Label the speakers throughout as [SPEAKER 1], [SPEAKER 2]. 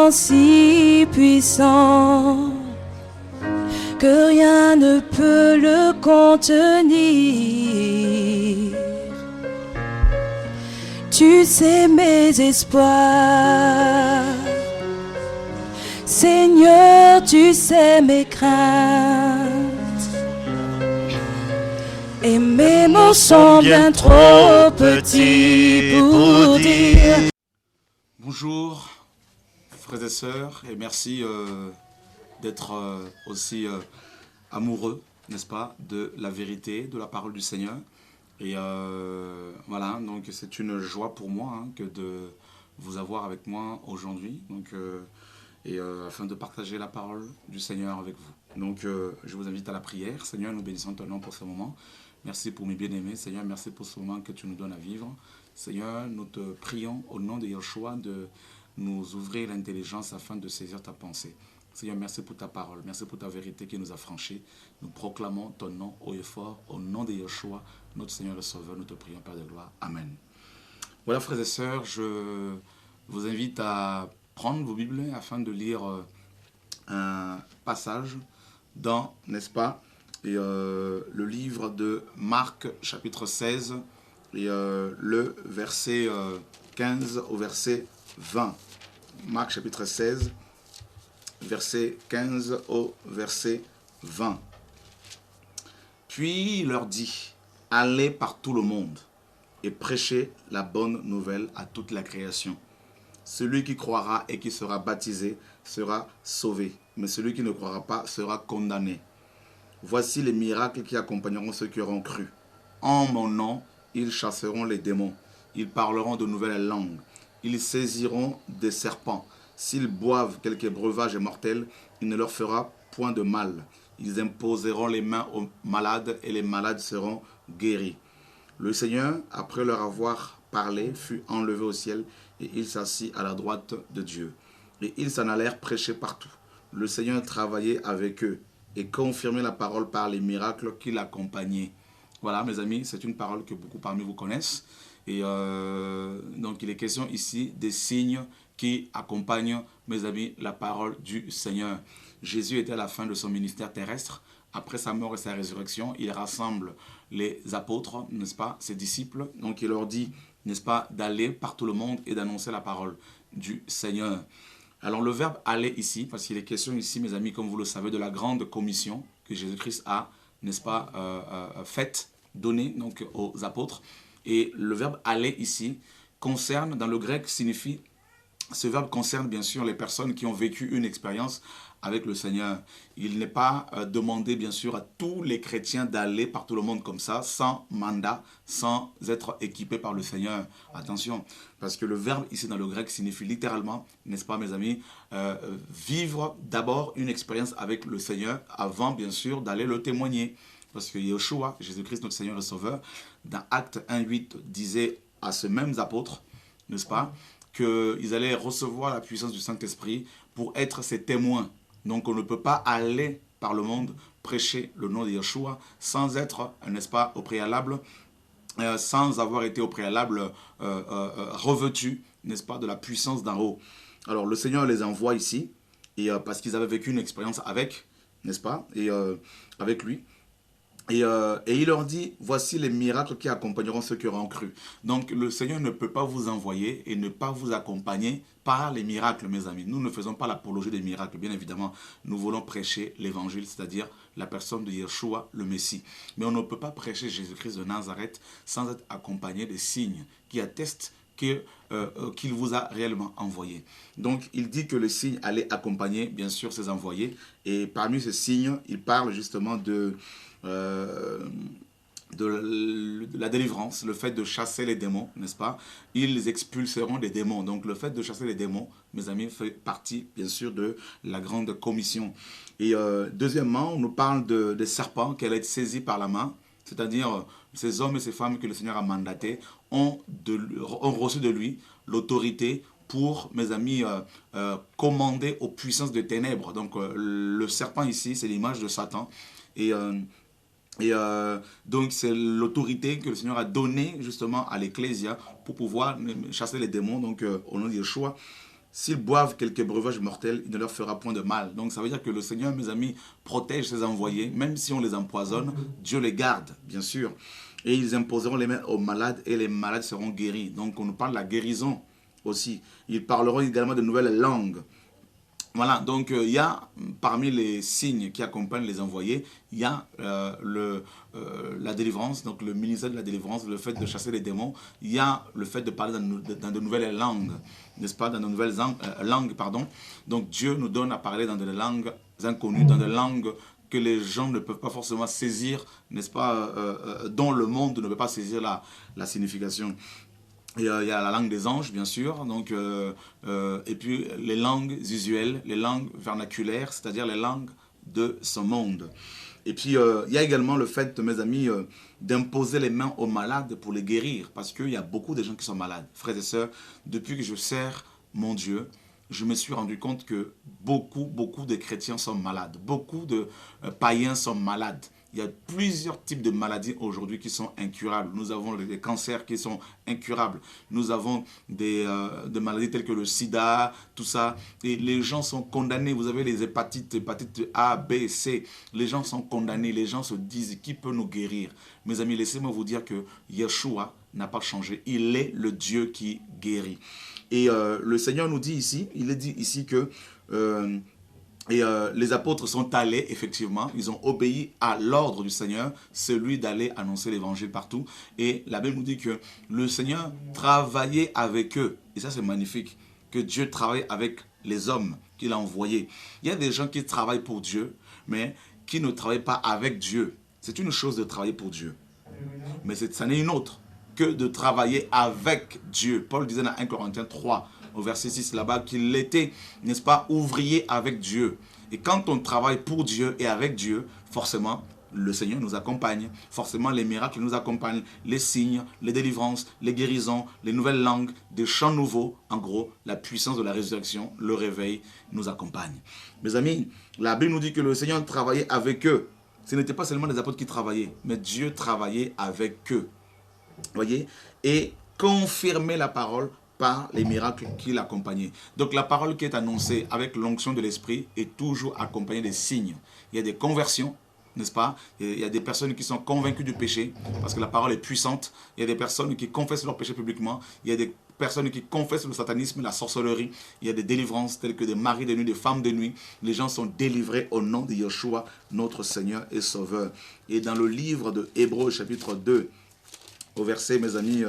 [SPEAKER 1] tellement si puissant que rien ne peut le contenir. Tu sais mes espoirs, Seigneur, tu sais mes craintes. Et mes mots sont bien trop petits pour dire.
[SPEAKER 2] Bonjour, frères et sœurs, et merci d'être aussi amoureux, n'est-ce pas, de la vérité, de la parole du Seigneur. Et voilà, donc c'est une joie pour moi que de vous avoir avec moi aujourd'hui, afin de partager la parole du Seigneur avec vous. Donc je vous invite à la prière. Seigneur, nous bénissons ton nom pour ce moment. Merci pour mes bien-aimés. Seigneur, merci pour ce moment que tu nous donnes à vivre. Seigneur, nous te prions au nom de Yeshua de nous ouvrir l'intelligence afin de saisir ta pensée. Seigneur, merci pour ta parole, merci pour ta vérité qui nous a franchis. Nous proclamons ton nom haut et fort, au nom de Yeshua, notre Seigneur le Sauveur. Nous te prions, Père de gloire. Amen. Voilà, frères et sœurs, je vous invite à prendre vos Bibles afin de lire un passage dans, n'est-ce pas, le livre de Marc, chapitre 16, et le verset 15 au verset 20. Marc, chapitre 16, verset 15 au verset 20. Puis il leur dit, allez par tout le monde et prêchez la bonne nouvelle à toute la création. Celui qui croira et qui sera baptisé sera sauvé, mais celui qui ne croira pas sera condamné. Voici les miracles qui accompagneront ceux qui auront cru. En mon nom, ils chasseront les démons. Ils parleront de nouvelles langues. Ils saisiront des serpents. S'ils boivent quelque breuvage mortel, il ne leur fera point de mal. Ils imposeront les mains aux malades et les malades seront guéris. Le Seigneur, après leur avoir parlé, fut enlevé au ciel et il s'assit à la droite de Dieu. Et ils s'en allèrent prêcher partout. Le Seigneur travaillait avec eux et confirmait la parole par les miracles qui l'accompagnaient. Voilà, mes amis, c'est une parole que beaucoup parmi vous connaissent. Et donc, il est question ici des signes qui accompagnent, mes amis, la parole du Seigneur. Jésus était à la fin de son ministère terrestre. Après sa mort et sa résurrection, il rassemble les apôtres, n'est-ce pas, ses disciples. Donc, il leur dit, n'est-ce pas, d'aller par tout le monde et d'annoncer la parole du Seigneur. Alors, le verbe « aller » ici, parce qu'il est question ici, mes amis, comme vous le savez, de la grande commission que Jésus-Christ a, n'est-ce pas, faite, donnée donc, aux apôtres. Et le verbe « aller » ici concerne, dans le grec, signifie, ce verbe concerne bien sûr les personnes qui ont vécu une expérience avec le Seigneur. Il n'est pas demandé bien sûr à tous les chrétiens d'aller par tout le monde comme ça, sans mandat, sans être équipés par le Seigneur. Attention, parce que le verbe ici dans le grec signifie littéralement, n'est-ce pas mes amis, vivre d'abord une expérience avec le Seigneur avant bien sûr d'aller le témoigner. Parce que Yeshua, Jésus-Christ notre Seigneur et Sauveur, dans Acte 1,8 disait à ces mêmes apôtres, n'est-ce pas, qu'ils allaient recevoir la puissance du Saint-Esprit pour être ses témoins. Donc on ne peut pas aller par le monde prêcher le nom de Yeshua sans être, n'est-ce pas, au préalable, sans avoir été au préalable revêtu, n'est-ce pas, de la puissance d'en haut. Alors le Seigneur les envoie ici, et, parce qu'ils avaient vécu une expérience avec, n'est-ce pas, et avec lui. Et il leur dit, voici les miracles qui accompagneront ceux qui auront cru. Donc le Seigneur ne peut pas vous envoyer et ne pas vous accompagner par les miracles, mes amis. Nous ne faisons pas l'apologie des miracles, bien évidemment. Nous voulons prêcher l'évangile, c'est-à-dire la personne de Yeshua, le Messie. Mais on ne peut pas prêcher Jésus-Christ de Nazareth sans être accompagné des signes qui attestent qu'il vous a réellement envoyé. Donc, il dit que le signe allait accompagner, bien sûr, ses envoyés. Et parmi ces signes, il parle justement de la délivrance, le fait de chasser les démons, n'est-ce pas? Ils expulseront des démons. Donc, le fait de chasser les démons, mes amis, fait partie, bien sûr, de la grande commission. Et deuxièmement, on nous parle des serpents qui allaient être saisis par la main. C'est-à-dire, ces hommes et ces femmes que le Seigneur a mandatés ont reçu de lui l'autorité pour, mes amis, commander aux puissances des ténèbres. Donc, le serpent ici, c'est l'image de Satan. Donc, c'est l'autorité que le Seigneur a donnée justement à l'Ecclésia pour pouvoir chasser les démons, donc au nom de Yeshua. s'ils boivent quelques breuvages mortels, il ne leur fera point de mal. Donc ça veut dire que le Seigneur, mes amis, protège ses envoyés. Même si on les empoisonne, Dieu les garde, bien sûr. Et ils imposeront les mains aux malades et les malades seront guéris. Donc on nous parle de la guérison aussi. Ils parleront également de nouvelles langues. Voilà, donc il y a parmi les signes qui accompagnent les envoyés, il y a la délivrance, donc le ministère de la délivrance, le fait de chasser les démons. Il y a le fait de parler dans de nouvelles langues, n'est-ce pas, dans de nouvelles langues, pardon. Donc Dieu nous donne à parler dans des langues inconnues, dans des langues que les gens ne peuvent pas forcément saisir, n'est-ce pas, dont le monde ne peut pas saisir la signification. Il y a la langue des anges, bien sûr, donc, et puis les langues usuelles, les langues vernaculaires, c'est-à-dire les langues de ce monde. Et puis, il y a également le fait, mes amis, d'imposer les mains aux malades pour les guérir, parce qu'il y a beaucoup de gens qui sont malades. Frères et sœurs, depuis que je sers mon Dieu, je me suis rendu compte que beaucoup de chrétiens sont malades, beaucoup de païens sont malades. Il y a plusieurs types de maladies aujourd'hui qui sont incurables. Nous avons des cancers qui sont incurables. Nous avons des maladies telles que le sida, tout ça. Et les gens sont condamnés. Vous avez les hépatites A, B, C. Les gens sont condamnés. Les gens se disent, qui peut nous guérir? Mes amis, laissez-moi vous dire que Yeshua n'a pas changé. Il est le Dieu qui guérit. Et le Seigneur nous dit ici, il est dit ici que... les apôtres sont allés, effectivement, ils ont obéi à l'ordre du Seigneur, celui d'aller annoncer l'évangile partout. Et la Bible nous dit que le Seigneur travaillait avec eux. Et ça, c'est magnifique, que Dieu travaille avec les hommes qu'il a envoyés. Il y a des gens qui travaillent pour Dieu, mais qui ne travaillent pas avec Dieu. C'est une chose de travailler pour Dieu, mais ça n'est une autre que de travailler avec Dieu. Paul disait dans 1 Corinthiens 3, au verset 6 là-bas, qu'il était, n'est-ce pas, ouvrier avec Dieu. Et quand on travaille pour Dieu et avec Dieu, forcément, le Seigneur nous accompagne. Forcément, les miracles nous accompagnent, les signes, les délivrances, les guérisons, les nouvelles langues, des chants nouveaux. En gros, la puissance de la résurrection, le réveil nous accompagne. Mes amis, la Bible nous dit que le Seigneur travaillait avec eux. Ce n'était pas seulement les apôtres qui travaillaient, mais Dieu travaillait avec eux. Voyez, et confirmer la parole par les miracles qui l'accompagnaient. Donc la parole qui est annoncée avec l'onction de l'Esprit est toujours accompagnée des signes. Il y a des conversions, n'est-ce pas? Il y a des personnes qui sont convaincues du péché, parce que la parole est puissante. Il y a des personnes qui confessent leur péché publiquement. Il y a des personnes qui confessent le satanisme, la sorcellerie. Il y a des délivrances telles que des maris de nuit, des femmes de nuit. Les gens sont délivrés au nom de Yeshua, notre Seigneur et Sauveur. Et dans le livre de Hébreux, chapitre 2, au verset, mes amis,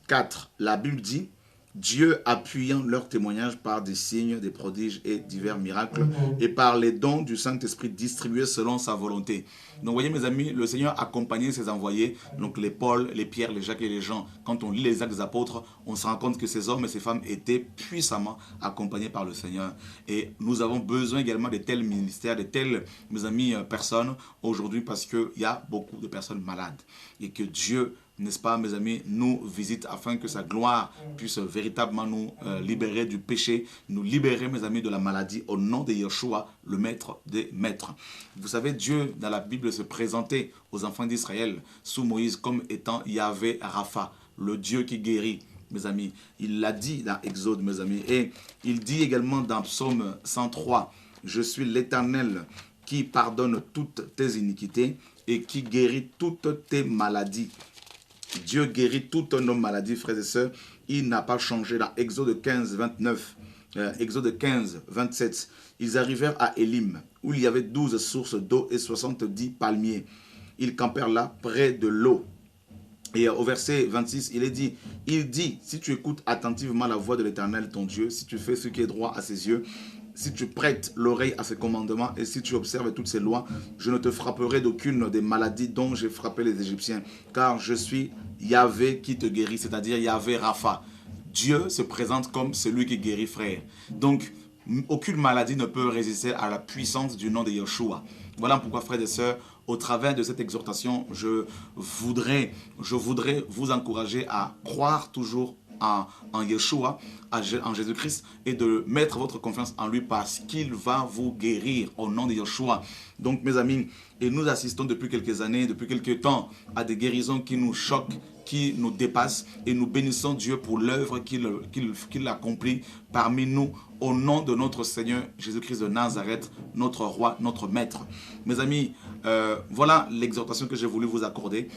[SPEAKER 2] 4, la Bible dit, Dieu appuyant leur témoignage par des signes, des prodiges et divers miracles, et par les dons du Saint-Esprit distribués selon sa volonté. Donc, vous voyez, mes amis, le Seigneur accompagnait ses envoyés, donc les Paul, les Pierre, les Jacques et les Jean. Quand on lit les actes des apôtres, on se rend compte que ces hommes et ces femmes étaient puissamment accompagnés par le Seigneur. Et nous avons besoin également de tels ministères, de telles, mes amis, personnes aujourd'hui, parce qu'il y a beaucoup de personnes malades. Et que Dieu, n'est-ce pas, mes amis, nous visite afin que sa gloire puisse véritablement nous libérer du péché, nous libérer, mes amis, de la maladie au nom de Yeshua, le maître des maîtres. Vous savez, Dieu, dans la Bible, se présentait aux enfants d'Israël sous Moïse comme étant Yahvé Rapha, le Dieu qui guérit, mes amis. Il l'a dit dans Exode, mes amis. Et il dit également dans Psaume 103, « Je suis l'Éternel qui pardonne toutes tes iniquités et qui guérit toutes tes maladies. » Dieu guérit toutes nos maladies, frères et sœurs. Il n'a pas changé. Dans Exode 15, 29, Exode 15, 27, ils arrivèrent à Élim, où il y avait 12 sources d'eau et 70 palmiers. Ils campèrent là, près de l'eau. Et au verset 26, il dit, si tu écoutes attentivement la voix de l'Éternel, ton Dieu, si tu fais ce qui est droit à ses yeux, si tu prêtes l'oreille à ses commandements et si tu observes toutes ses lois, je ne te frapperai d'aucune des maladies dont j'ai frappé les Égyptiens, car je suis Yahvé qui te guérit, c'est-à-dire Yahvé Rapha. Dieu se présente comme celui qui guérit, frère. Donc, aucune maladie ne peut résister à la puissance du nom de Yeshua. Voilà pourquoi, frères et sœurs, au travers de cette exhortation, je voudrais vous encourager à croire toujours en Yeshua, en Jésus-Christ, et de mettre votre confiance en lui parce qu'il va vous guérir au nom de Yeshua. Donc, mes amis, et nous assistons depuis quelques années, depuis quelques temps, à des guérisons qui nous choquent, qui nous dépasse et nous bénissons Dieu pour l'œuvre qu'il accomplit parmi nous au nom de notre Seigneur Jésus-Christ de Nazareth, notre roi, notre maître. Mes amis, voilà l'exhortation que j'ai voulu vous accorder,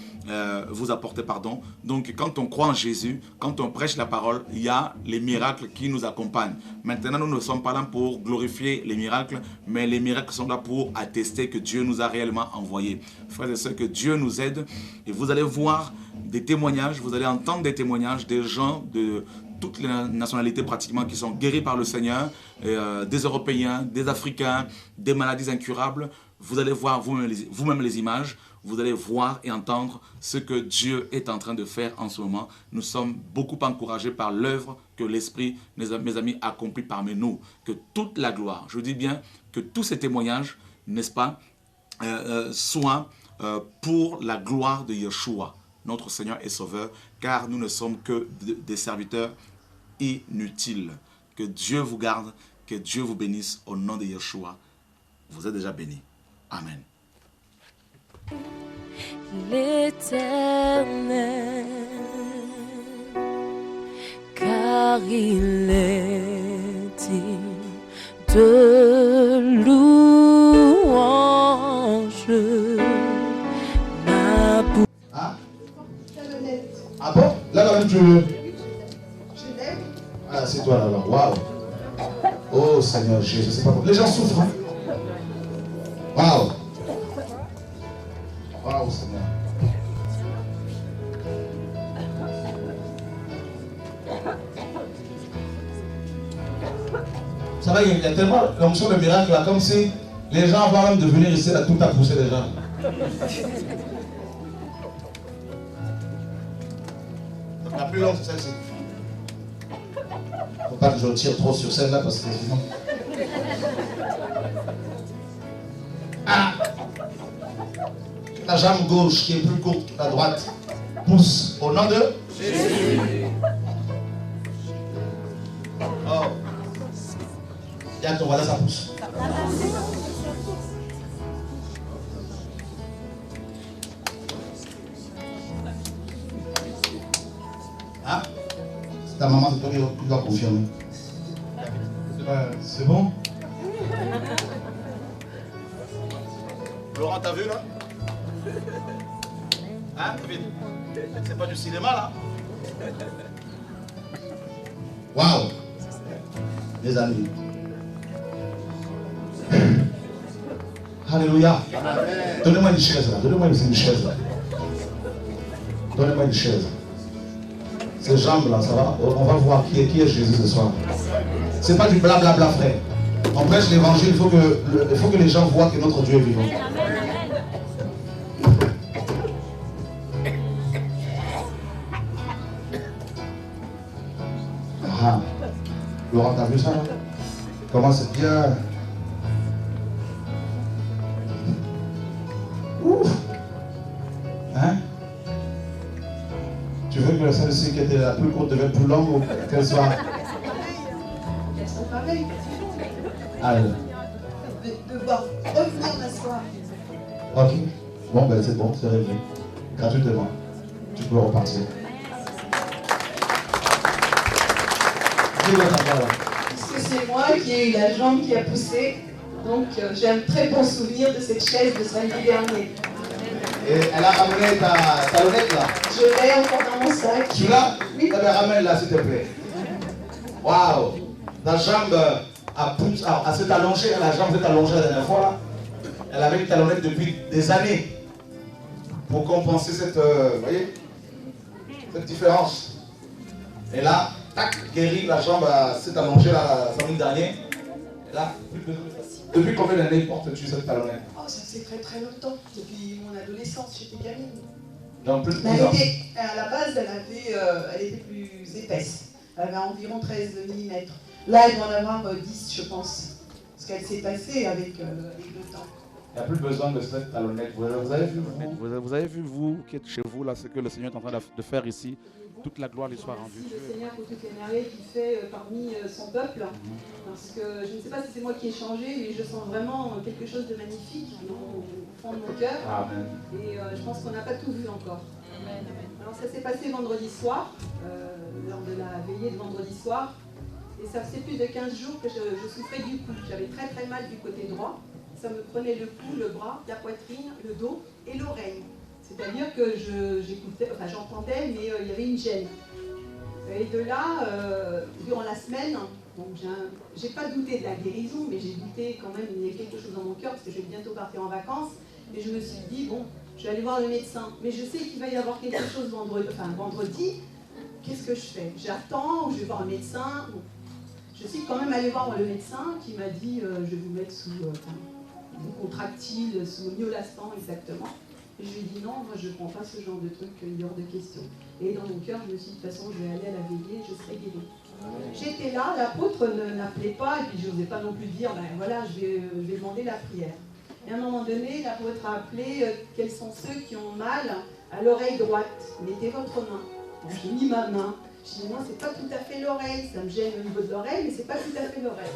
[SPEAKER 2] vous apporter, pardon. Donc, quand on croit en Jésus, quand on prêche la parole, il y a les miracles qui nous accompagnent. Maintenant, nous ne sommes pas là pour glorifier les miracles, mais les miracles sont là pour attester que Dieu nous a réellement envoyés. Frères et sœurs, que Dieu nous aide et vous allez voir des témoignages, vous allez entendre des témoignages des gens de toutes les nationalités pratiquement qui sont guéris par le Seigneur, des Européens, des Africains, des maladies incurables. Vous allez voir vous-même les images, vous allez voir et entendre ce que Dieu est en train de faire en ce moment. Nous sommes beaucoup encouragés par l'œuvre que l'Esprit, mes amis, accomplit parmi nous. Que toute la gloire, je dis bien que tous ces témoignages, n'est-ce pas, soient pour la gloire de Yeshua, notre Seigneur et Sauveur, car nous ne sommes que des serviteurs inutiles. Que Dieu vous garde, que Dieu vous bénisse au nom de Yeshua. Vous êtes déjà bénis. Amen.
[SPEAKER 1] L'Éternel, car il est digne de louange.
[SPEAKER 3] Ah bon? Là quand même tu veux. Ah c'est toi là-bas. Waouh. Oh Seigneur Jésus, c'est pas bon. Les gens souffrent. Hein? Waouh. Waouh Seigneur. Ça va, il y a tellement l'onction de miracle là, comme si les gens avant même de venir ici, là, tout a poussé les gens. La plus longue, c'est celle-ci. Faut pas que je tire trop sur celle-là parce que sinon. Ah! La jambe gauche qui est plus courte que la droite pousse au nom de Jésus. Oh. Et à ton voilà, ça pousse. Hein? C'est ta maman, c'est toi qui dois confirmer. C'est bon? Laurent, t'as vu là? Hein, David? C'est pas du cinéma là? Waouh! Les amis. Alléluia. Donnez-moi une chaise là. Donnez-moi une chaise là. Donnez-moi une chaise. Ces jambes là, ça va? On va voir qui est Jésus ce soir. C'est pas du blablabla, frère. On prêche l'évangile, il faut que les gens voient que notre Dieu est vivant. Ah. Laurent, t'as vu ça là? Comment c'est bien. Ouf. Hein? Tu veux que celle-ci qui était la plus courte devienne plus longue ou qu'elle soit?
[SPEAKER 4] Elles sont pareilles.
[SPEAKER 3] Allez.
[SPEAKER 4] De devoir revenir m'asseoir.
[SPEAKER 3] Ok. Bon, ben c'est bon, c'est réglé. Gratuitement. Tu peux repartir.
[SPEAKER 4] Parce que c'est moi qui ai eu la jambe qui a poussé. Donc j'ai un très bon souvenir de cette chaise de samedi dernier.
[SPEAKER 3] Et elle a ramené ta lunette là.
[SPEAKER 4] Je l'ai encore dans mon sac.
[SPEAKER 3] Tu l'as?
[SPEAKER 4] Oui.
[SPEAKER 3] Ramène-la s'il te plaît. Waouh! La jambe s'est allongée, la jambe s'est allongée la dernière fois là. Elle avait une talonnette depuis des années pour compenser cette, voyez, cette différence. Et là, tac, guéri, la jambe s'est allongée la semaine dernière. Et là, depuis combien d'années portes-tu cette talonnette?
[SPEAKER 4] Oh, ça fait très très longtemps. Depuis mon adolescence, j'étais gamine.
[SPEAKER 3] Donc plus de
[SPEAKER 4] Mais
[SPEAKER 3] 10 ans.
[SPEAKER 4] à la base, elle était plus épaisse. Elle avait environ 13 mm. Là, elle doit en avoir 10, je pense. Parce qu'elle s'est passée avec le temps.
[SPEAKER 3] Il n'y a plus besoin de cette talonnette. Vous avez vu,
[SPEAKER 5] Vous avez vu, vous qui êtes chez vous, là, ce que le Seigneur est en train de faire ici. Toute la gloire lui soit rendue.
[SPEAKER 4] Merci le Seigneur pour toutes les merveilles qu'il fait parmi son peuple. Parce que je ne sais pas si c'est moi qui ai changé, mais je sens vraiment quelque chose de magnifique au fond de mon cœur.
[SPEAKER 3] Amen.
[SPEAKER 4] Et je pense qu'on n'a pas tout vu encore. Alors ça s'est passé vendredi soir, lors de la veillée de vendredi soir. Et ça faisait plus de 15 jours que je souffrais du cou. J'avais très très mal du côté droit. Ça me prenait le cou, le bras, la poitrine, le dos et l'oreille. C'est-à-dire que j'écoutais, enfin j'entendais, mais il y avait une gêne. Et de là, durant la semaine, donc j'ai pas douté de la guérison, mais j'ai douté quand même, il y a quelque chose dans mon cœur, parce que je vais bientôt partir en vacances. Et je me suis dit, bon, je vais aller voir le médecin. Mais je sais qu'il va y avoir quelque chose vendredi. Qu'est-ce que je fais? J'attends, ou je vais voir le médecin. Bon. Je suis quand même allée voir le médecin qui m'a dit, je vais vous mettre sous contractile, sous myolastan exactement. Et je lui ai dit non, moi je ne prends pas ce genre de truc, il est hors de question. Et dans mon cœur, je me suis dit, de toute façon, je vais aller à la veillée, je serai guérie. J'étais là, l'apôtre n'appelait pas, et puis je n'osais pas non plus dire, ben voilà, je vais demander la prière. Et à un moment donné, l'apôtre a appelé, quels sont ceux qui ont mal à l'oreille droite? Mettez votre main. Donc j'ai mis ma main. Je dis non, c'est pas tout à fait l'oreille, ça me gêne au niveau de l'oreille, mais c'est pas tout à fait l'oreille.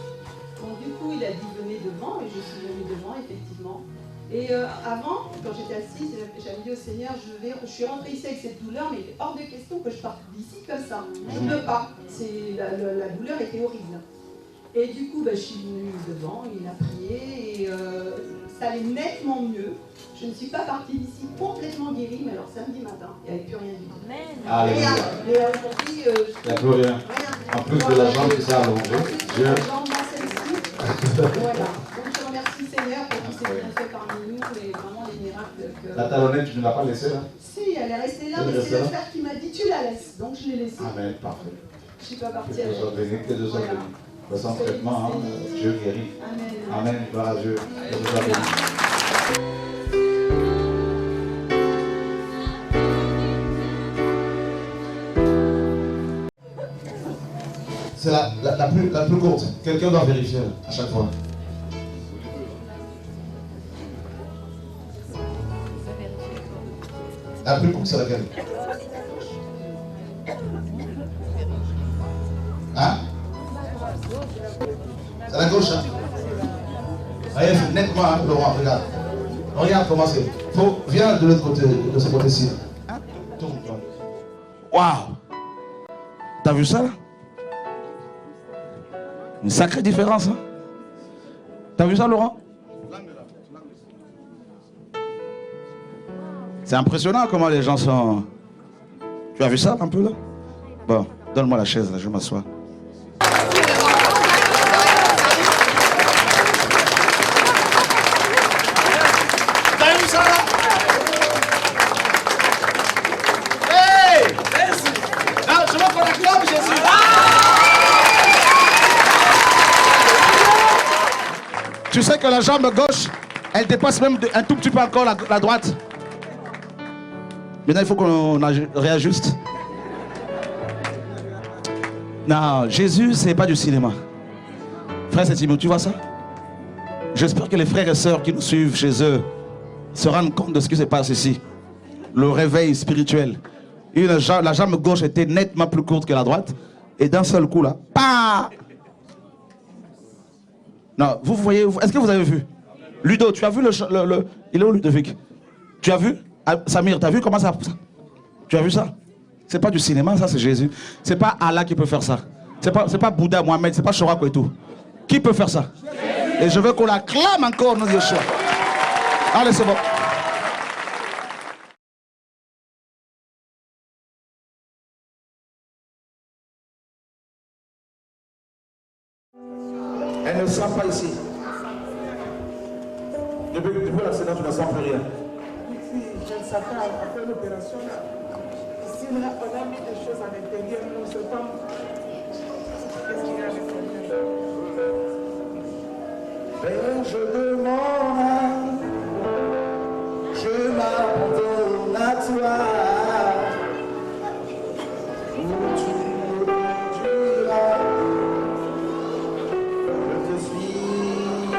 [SPEAKER 4] Donc du coup, il a dit venez devant, et je suis venue devant, effectivement. Et avant, quand j'étais assise, j'avais dit au Seigneur, je suis rentrée ici avec cette douleur, mais il est hors de question que je parte d'ici comme ça. Je ne peux pas. La douleur était horrible. Et du coup, je suis venue devant, il a prié, et ça allait nettement mieux. Je ne suis pas partie d'ici complètement guérie, mais alors samedi matin, il n'y avait plus rien du tout.
[SPEAKER 3] Alléluia.
[SPEAKER 4] Et aujourd'hui,
[SPEAKER 3] La gloire. En plus de la jambe qui s'est allongée, Dieu.
[SPEAKER 4] Voilà. Donc je remercie le Seigneur pour tous ces bienfaits parmi nous et vraiment les miracles que...
[SPEAKER 3] La talonnette, tu ne l'as pas laissée là?
[SPEAKER 4] Si, elle est restée là, mais c'est le frère qui m'a dit tu la laisses. Donc je l'ai laissée.
[SPEAKER 3] Amen, parfait.
[SPEAKER 4] Je ne suis pas partie
[SPEAKER 3] Que Dieu soit béni, que Dieu soit béni. De son traitement, Dieu guérit.
[SPEAKER 4] Amen.
[SPEAKER 3] Amen, gloire à Dieu. Que Dieu soit béni. C'est la plus courte. Quelqu'un doit vérifier à chaque fois. La plus courte, c'est laquelle? Hein? C'est la gauche, hein? Regarde, nettement, hein, Laurent, regarde. Regarde comment c'est. Viens de l'autre côté, de ce côté-ci. Tourne-toi.
[SPEAKER 5] Waouh! T'as vu ça là? Une sacrée différence, hein? T'as vu ça, Laurent? C'est impressionnant comment les gens sont... Tu as vu ça un peu là? Bon, donne-moi la chaise là, je m'assois. T'as vu ça là? Hey! Non, je veux qu'on acclame Jésus. Tu sais que la jambe gauche, elle dépasse même un tout petit peu encore la droite. Maintenant, il faut qu'on réajuste. Non, Jésus, c'est pas du cinéma. Frère Sétimo, tu vois ça? J'espère que les frères et sœurs qui nous suivent chez eux se rendent compte de ce qui se passe ici. Le réveil spirituel. La jambe gauche était nettement plus courte que la droite. Et d'un seul coup, là, PAH! Non, vous voyez, est-ce que vous avez vu? Ludo, tu as vu il est où Ludovic? Tu as vu? Samir, tu as vu comment ça? Tu as vu ça? C'est pas du cinéma, ça c'est Jésus. C'est pas Allah qui peut faire ça. C'est pas Bouddha, Mohamed, c'est pas Chorako et tout. Qui peut faire ça? Et je veux qu'on l'acclame encore, nous Yeshua. Allez, c'est bon. Elle ne sent pas ici. Depuis l'accident, tu ne sens plus rien.
[SPEAKER 6] Je ne sais pas, après l'opération, ici, on a mis des choses à l'intérieur, on ne sait pas qu'est-ce qu'il y a à l'intérieur.
[SPEAKER 5] Berge de mon âme, je m'abandonne à toi. Où tu me conduiras, je te suivrai.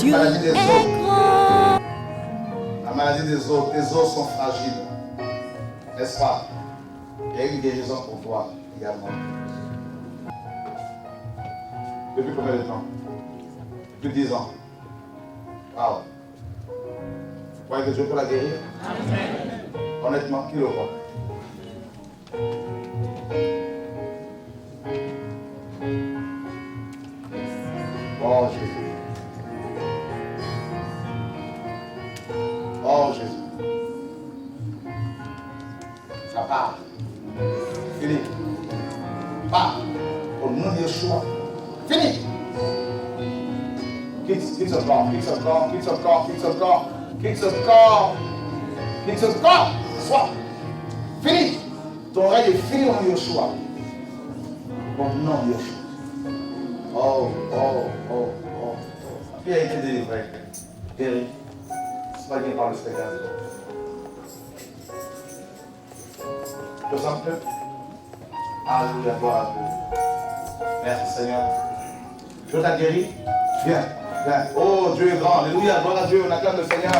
[SPEAKER 3] Dieu
[SPEAKER 2] maladie des
[SPEAKER 3] est
[SPEAKER 2] os.
[SPEAKER 3] grand.
[SPEAKER 2] La maladie des os, tes os sont fragiles. N'est-ce pas? Il y a une guérison pour toi également. Depuis combien de temps? Depuis 10 ans. Wow. Vous croyez que Dieu peut la guérir? Amen. Honnêtement, qui le voit? Oh Jésus. Oh Jésus. Ça part. Fini. Part. Au nom de Yeshua. Fini. Quitte ce corps, quitte ce corps, quitte ce corps, quitte ce corps, quitte ce corps, quitte ce corps. Sois. Fini. Ton règne est fini au nom de Yeshua. Au nom de Yeshua. Oh, oh, oh, oh. Qui a été délivré? Guéri. Soigné par le Seigneur. Je sens que. Alléluia, gloire à Dieu. Merci Seigneur. Dieu t'a guéri. Viens, viens. Oh, Dieu est grand. Alléluia, gloire à Dieu. On acclame le Seigneur.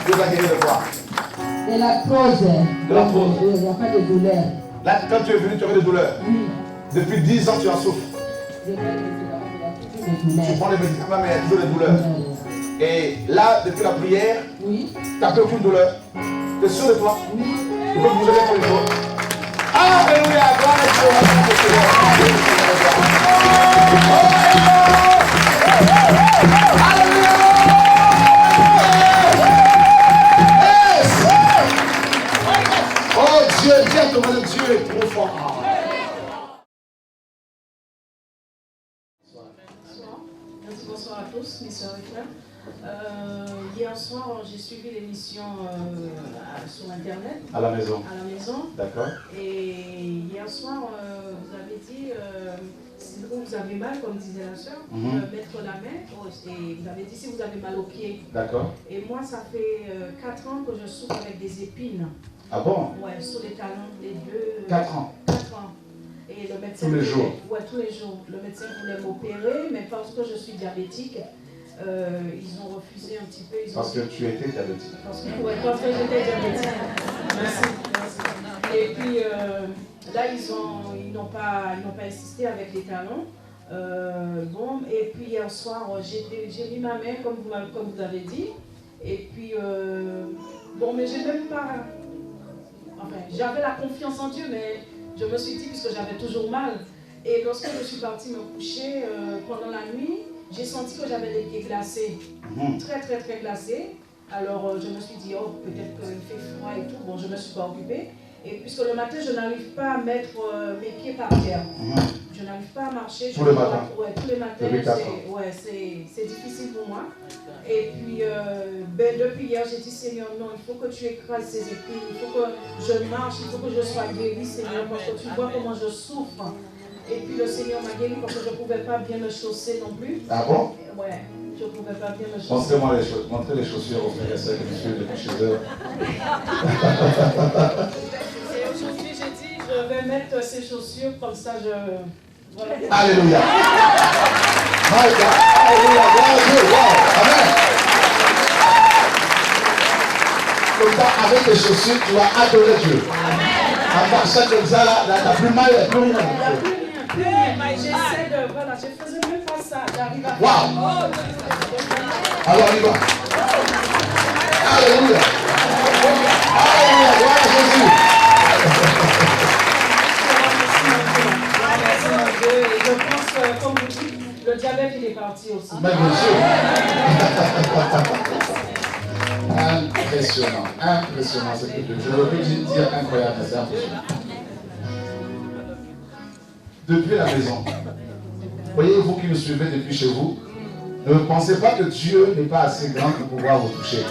[SPEAKER 2] Dieu t'a guéri de quoi?
[SPEAKER 7] De la prose.
[SPEAKER 2] De la prose.
[SPEAKER 7] Il n'y a pas de douleur.
[SPEAKER 2] Là, quand tu es venu, tu avais des douleurs.
[SPEAKER 7] Oui.
[SPEAKER 2] Depuis 10 ans, tu en souffres.
[SPEAKER 7] Je prends des médicaments,
[SPEAKER 2] Tu prends les médicaments, mais il y a toujours des douleurs. Et là, depuis la prière,
[SPEAKER 7] oui.
[SPEAKER 2] tu n'as plus aucune douleur. Tu es sûr de toi?
[SPEAKER 7] Oui.
[SPEAKER 2] Tu peux bouger tous les jours. Alléluia, gloire à Dieu. Alléluia. Oh Dieu, viens comme le Dieu est trop fort.
[SPEAKER 8] Bonsoir à tous, mes soeurs et frères. Hier soir, j'ai suivi l'émission sur Internet.
[SPEAKER 2] À la maison.
[SPEAKER 8] À la maison.
[SPEAKER 2] D'accord.
[SPEAKER 8] Et hier soir, vous avez dit, si vous avez mal, comme disait la soeur, mettre la main. Et vous avez dit si vous avez mal aux pieds.
[SPEAKER 2] D'accord.
[SPEAKER 8] Et moi, ça fait 4 ans que je souffre avec des épines.
[SPEAKER 2] Ah bon?
[SPEAKER 8] Ouais, sur les talons, les deux.
[SPEAKER 2] 4 ans.
[SPEAKER 8] 4 ans. Et le médecin
[SPEAKER 2] Tous les jours?
[SPEAKER 8] Ouais, tous les jours. Le médecin voulait m'opérer, mais parce que je suis diabétique, ils ont refusé un petit peu.
[SPEAKER 2] Parce que tu étais diabétique.
[SPEAKER 8] Parce que j'étais diabétique. Merci. Et puis là, ils n'ont pas insisté avec les talons. Bon, et puis hier soir, j'ai mis ma main comme vous avez dit. Et puis, bon, mais j'ai même pas. Enfin, j'avais la confiance en Dieu, mais je me suis dit, puisque j'avais toujours mal. Et lorsque je suis partie me coucher pendant la nuit, j'ai senti que j'avais les pieds glacés. Très, très, très glacés. Alors, je me suis dit, oh, peut-être qu'il fait froid et tout. Bon, je ne me suis pas occupée. Et puisque le matin, je n'arrive pas à mettre mes pieds par terre. Je n'arrive pas à marcher.
[SPEAKER 2] Tous les matins.
[SPEAKER 8] Ouais, tous les matins. C'est difficile pour moi. Et puis, depuis hier, j'ai dit, Seigneur, non, il faut que tu écrases ces épines. Il faut que je marche, il faut que je sois guérie, Seigneur, parce que tu vois comment je souffre. Et puis, le Seigneur m'a guéri parce que je ne pouvais pas bien me chausser non plus.
[SPEAKER 2] Ah bon?
[SPEAKER 8] Ouais, je ne pouvais pas bien me chausser.
[SPEAKER 2] Montrez les chaussures aux frères et sœurs qui me suivent depuis chez eux.
[SPEAKER 8] Et aujourd'hui, j'ai dit, je vais mettre ces chaussures comme ça, voilà.
[SPEAKER 2] Alléluia. My God. Alléluia. Gloire à Dieu. Wow. Amen. Comme ça, avec tes chaussures, tu vas adorer Dieu. En marchant comme ça, là, t'as plus mal, plus rien.
[SPEAKER 8] J'essaie de, voilà, je faisais même pas ça, j'arrive à...
[SPEAKER 2] Wow. Alors, on y va. Alléluia. Alléluia. Gloire à Jésus.
[SPEAKER 8] Et je pense, comme vous dites, le diabète, il est parti aussi.
[SPEAKER 2] Mais bien sûr. Impressionnant, impressionnant ce que Dieu. Je ne veux plus dire incroyable, mais c'est impressionnant. Depuis la maison, voyez, vous qui me suivez depuis chez vous, ne pensez pas que Dieu n'est pas assez grand pour pouvoir vous toucher.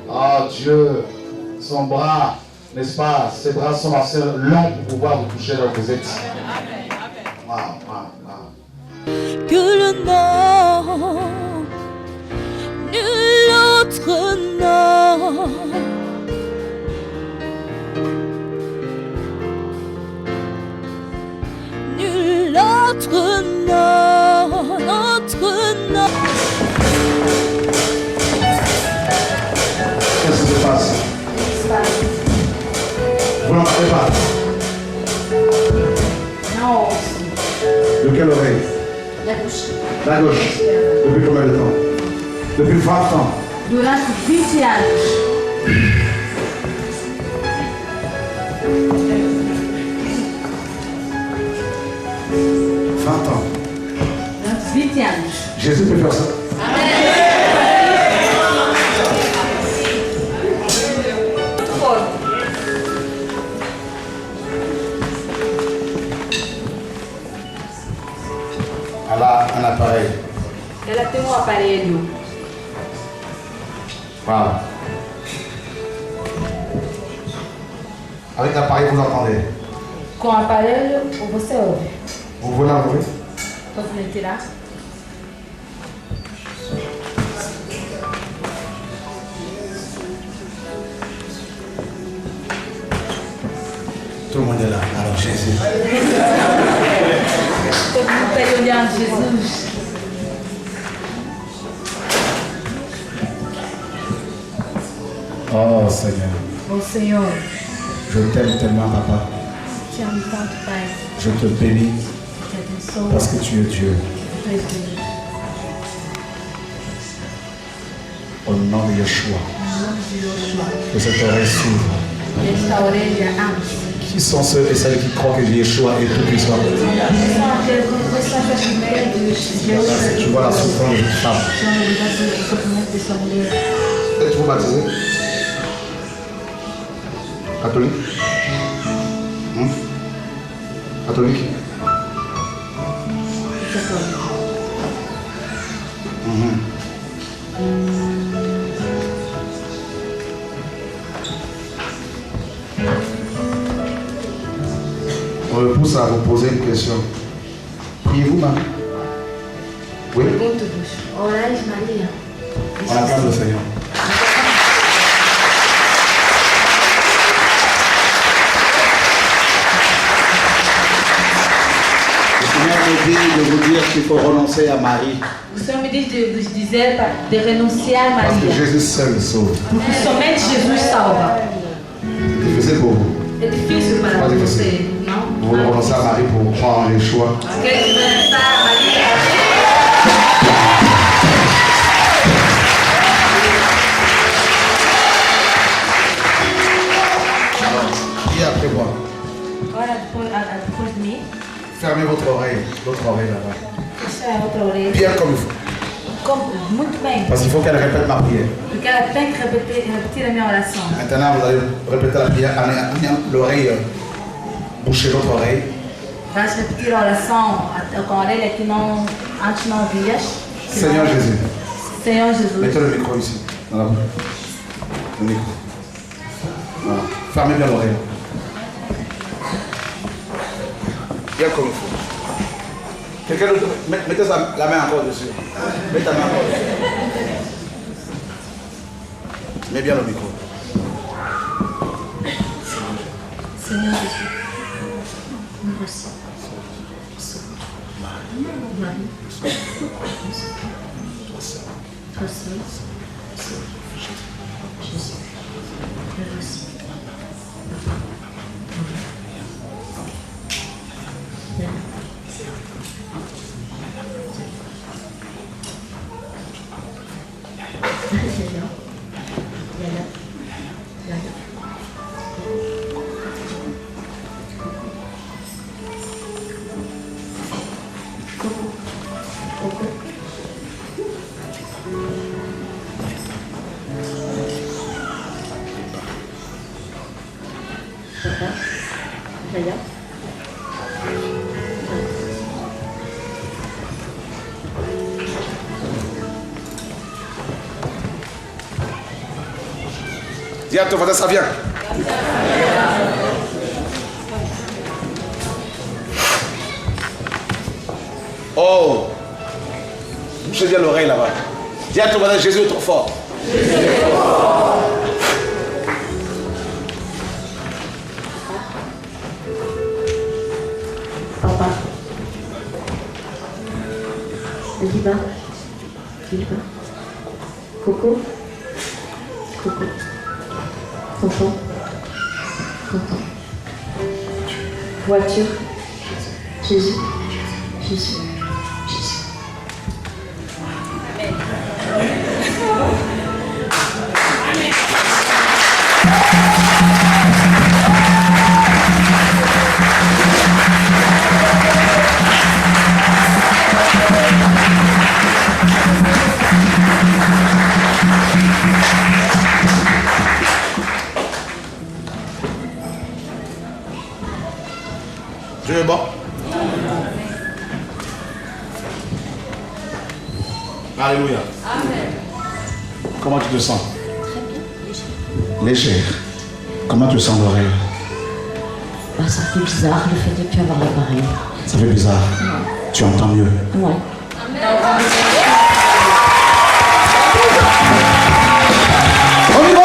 [SPEAKER 2] Oh Dieu, son bras, n'est-ce pas, ses bras sont assez longs pour pouvoir vous toucher là où vous êtes. Wow, wow, wow.
[SPEAKER 3] Que le nom, nul autre nom, nul
[SPEAKER 1] notre nom, notre nom.
[SPEAKER 3] Qu'est-ce qui se passe? Vous n'entendez pas?
[SPEAKER 8] Non.
[SPEAKER 3] De quelle oreille?
[SPEAKER 8] La bouche.
[SPEAKER 3] La gauche. Depuis combien de temps? Depuis 20 ans.
[SPEAKER 8] Durante 20 anos.
[SPEAKER 3] 20 ans.
[SPEAKER 8] Durante 20 anos.
[SPEAKER 3] Jésus peut faire ça. Elle a un appareil.
[SPEAKER 8] Ela tem aparelho.
[SPEAKER 3] Wow. Avec l'appareil, vous entendez.
[SPEAKER 8] Com o aparelho, você ouve.
[SPEAKER 3] Vous voulez l'enlever?
[SPEAKER 8] Posso me tirar?
[SPEAKER 3] Tout le monde est là. Alors Jésus.
[SPEAKER 8] Todo mundo está aí olhando Jesus.
[SPEAKER 3] Oh Seigneur,
[SPEAKER 8] Ô Senhor,
[SPEAKER 3] je t'aime tellement, papa.
[SPEAKER 8] te amo tanto, Pai.
[SPEAKER 3] Je te bénis
[SPEAKER 8] Te abençoo.
[SPEAKER 3] parce que tu es Dieu.
[SPEAKER 8] Tu és Deus.
[SPEAKER 3] Au nom de Yeshua,
[SPEAKER 8] Em nome de Yoshua.
[SPEAKER 3] que cette oreille s'ouvre.
[SPEAKER 8] Esta orelha abre.
[SPEAKER 3] Qui sont ceux et celles qui croient que Yeshua est tout puissant?
[SPEAKER 8] Quais são aqueles que creem que Deus
[SPEAKER 3] Tu vois la souffrance de cette femme.
[SPEAKER 8] o sofrimento dessa mulher.
[SPEAKER 3] Êtes-vous baptisé? Catholique? Catholique? On me pousse à vous poser une question. Priez-vous, Marie? Oui?
[SPEAKER 8] Pergunto-vos, orais Maria?
[SPEAKER 3] On acclame le Seigneur. Le Seigneur me dit de vous dire qu'il faut renoncer à Marie.
[SPEAKER 8] O Senhor me diz de dizer de renunciar a
[SPEAKER 3] Parce que
[SPEAKER 8] Maria.
[SPEAKER 3] Jésus seul sauve.
[SPEAKER 8] Porque somente Jesus salva.
[SPEAKER 3] C'est difficile pour vous.
[SPEAKER 8] É difícil para
[SPEAKER 3] Pas
[SPEAKER 8] você,
[SPEAKER 3] difficile.
[SPEAKER 8] não?
[SPEAKER 3] Vous voulez renoncer à Marie pour croire en Yeshua.
[SPEAKER 8] Quer renunciar a Maria?
[SPEAKER 3] Priez après moi.
[SPEAKER 8] Ora depois de mim.
[SPEAKER 3] Fermez votre oreille, l'autre oreille là-bas.
[SPEAKER 8] Fecha a outra orelha.
[SPEAKER 3] Bien comme il faut.
[SPEAKER 8] Muito bem.
[SPEAKER 3] Parce qu'il faut qu'elle répète ma prière.
[SPEAKER 8] Porque ela tem que repetir a minha oração.
[SPEAKER 3] Maintenant, vous allez répéter la prière en l'oreille, bouchez l'autre oreille.
[SPEAKER 8] Vais repetir a oração com a orelha que não, antes não ouvias.
[SPEAKER 3] Seigneur Jésus,
[SPEAKER 8] Senhor Jesus.
[SPEAKER 3] mettez le micro ici, dans la bouche. Le micro. Voilà. Fermez bien l'oreille. Bien comme il faut. Quelqu'un d'autre, mettez la main encore dessus. Mettez ta main encore dessus. Mets bien le micro.
[SPEAKER 8] Senhor Jesus. Você. Maria. Você. Jesus. Você.
[SPEAKER 3] Dis à ton voisin, ça vient. Oh, bouchez bien l'oreille là-bas. Dis à ton voisin, Jésus est trop fort.
[SPEAKER 8] Papa.
[SPEAKER 9] Liba. Liba. Coco. Coco. Tonton. Tonton. Voiture. Jésus. Jésus. Jésus.
[SPEAKER 2] Dieu est bon. Alléluia.
[SPEAKER 1] Amen.
[SPEAKER 2] Comment tu te sens?
[SPEAKER 9] Très bien, léger.
[SPEAKER 2] Légère. Comment tu te sens l'oreille?
[SPEAKER 9] Bah, ça fait bizarre le fait de ne plus avoir l'appareil.
[SPEAKER 2] Ça fait bizarre.
[SPEAKER 9] Ouais.
[SPEAKER 2] Tu entends mieux.
[SPEAKER 9] Ouais.
[SPEAKER 2] On y va!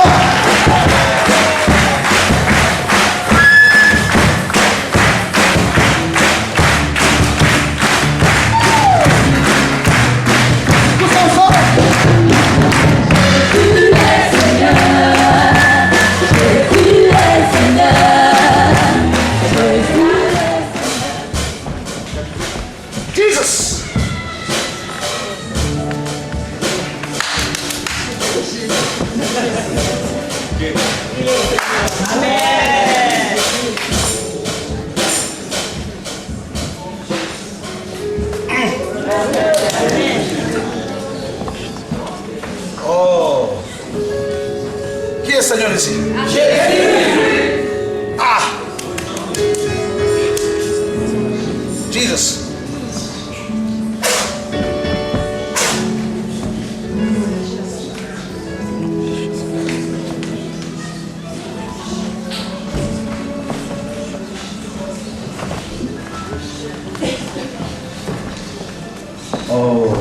[SPEAKER 2] Jesus! Oh! Qui est Seigneur ici? Jésus! Ah! Jesus! Oh.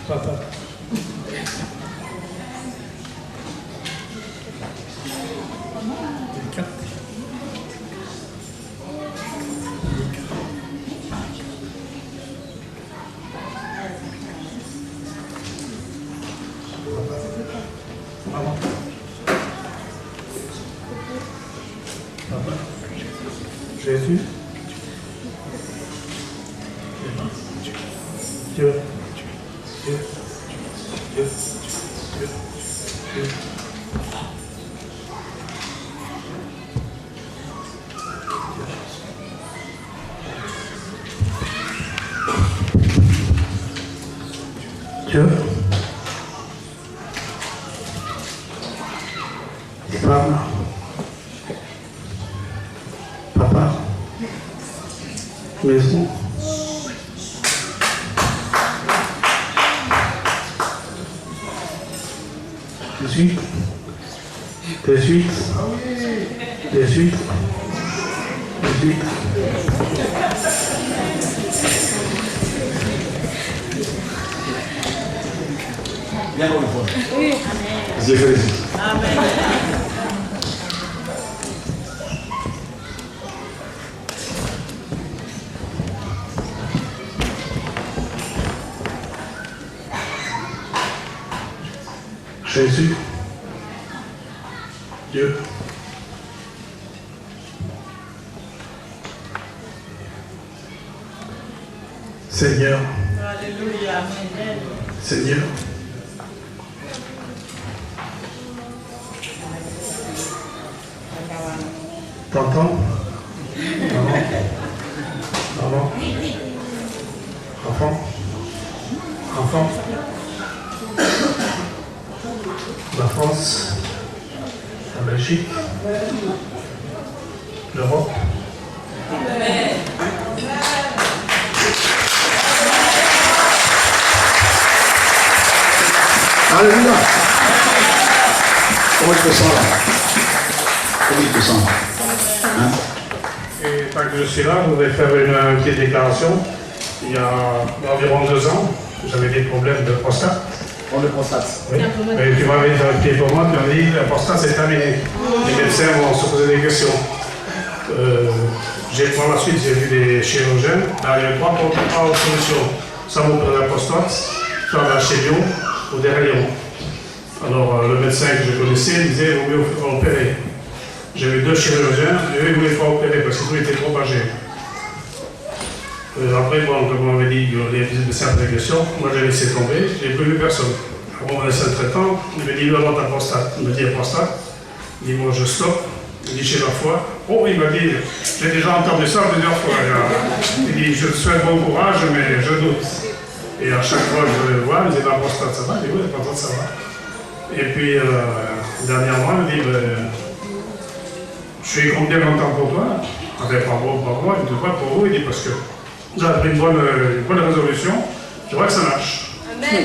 [SPEAKER 6] Papa. Maman. Papa. Jésus. Dieu. Dieu. Dieu. Dieu. Dieu. Dieu. Femme. Papa. Maison. Jésus. Jésus. Jésus. Jésus.
[SPEAKER 2] Viens dans le fond.
[SPEAKER 1] Oui.
[SPEAKER 2] Jésus.
[SPEAKER 1] Amen.
[SPEAKER 6] Jésus. Dieu. Seigneur.
[SPEAKER 1] Alléluia. Amen.
[SPEAKER 6] Seigneur. T'entends? Maman. Maman. Enfant. Enfant. La France. La Belgique. L'Europe.
[SPEAKER 3] Alléluia. Comment tu te sens là? Comment tu te sens? Hein?
[SPEAKER 10] Et tant que je suis là, je voudrais faire une petite déclaration. Il y a environ 2 ans, j'avais des problèmes de prostate.
[SPEAKER 3] On le constate.
[SPEAKER 10] Oui. Mais tu m'avais vérifié pour moi, tu m'as dit la prostate c'est terminé. Les médecins vont se poser des questions. Par la suite, j'ai vu des chirurgiens. Là, il y a 3 solutions. Ça m'opère la prostate, faire la chimio ou des rayons. Alors, le médecin que je connaissais disait il vaut mieux opérer. J'ai vu 2 chirurgiens, et eux, ils ne voulaient pas opérer parce que tout était trop âgé. Après, bon, comme on m'avait dit, les médecins avaient des questions, moi j'ai laissé tomber, j'ai plus vu personne. Alors, mon médecin traitant, il me dit avant ta prostate. Il me dit la prostate, il dit moi je stoppe, il dit chez la foi. Oh, il m'a dit, j'ai déjà entendu ça plusieurs fois. Il dit je te souhaite bon courage, mais je doute. Et à chaque fois que je vais le voir, il dit la prostate ça va, il dit oui, la prostate ça va. Et puis dernièrement, il me dit je suis combien content pour toi? Enfin, pas pour moi, il me dit pas pour vous, il dit parce que vous avez pris une bonne résolution, je vois que ça marche. Amen.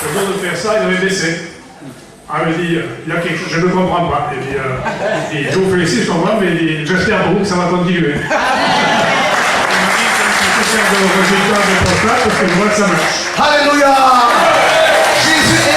[SPEAKER 10] Le jour de faire ça, il avait baissé. Ah, il me dit, il y a quelque chose, je ne comprends pas. Il dit, je vous félicite, je comprends, mais il dit, j'espère pour vous que ça va continuer. Il m'a dit, c'est un résultat de prostate parce que je vois que ça marche.
[SPEAKER 3] Alléluia. Jésus est...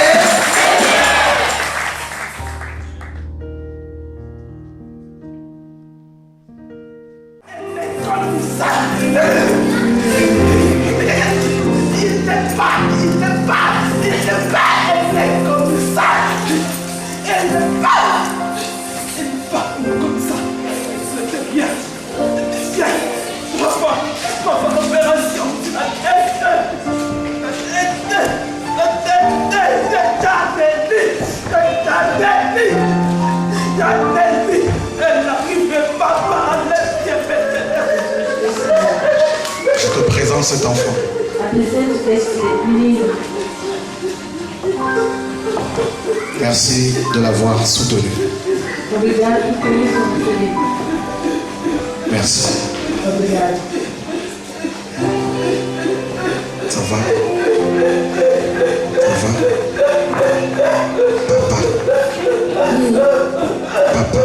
[SPEAKER 3] Je te présente cet enfant. Merci de l'avoir soutenu. Merci. Ça va? Ça va? Papa.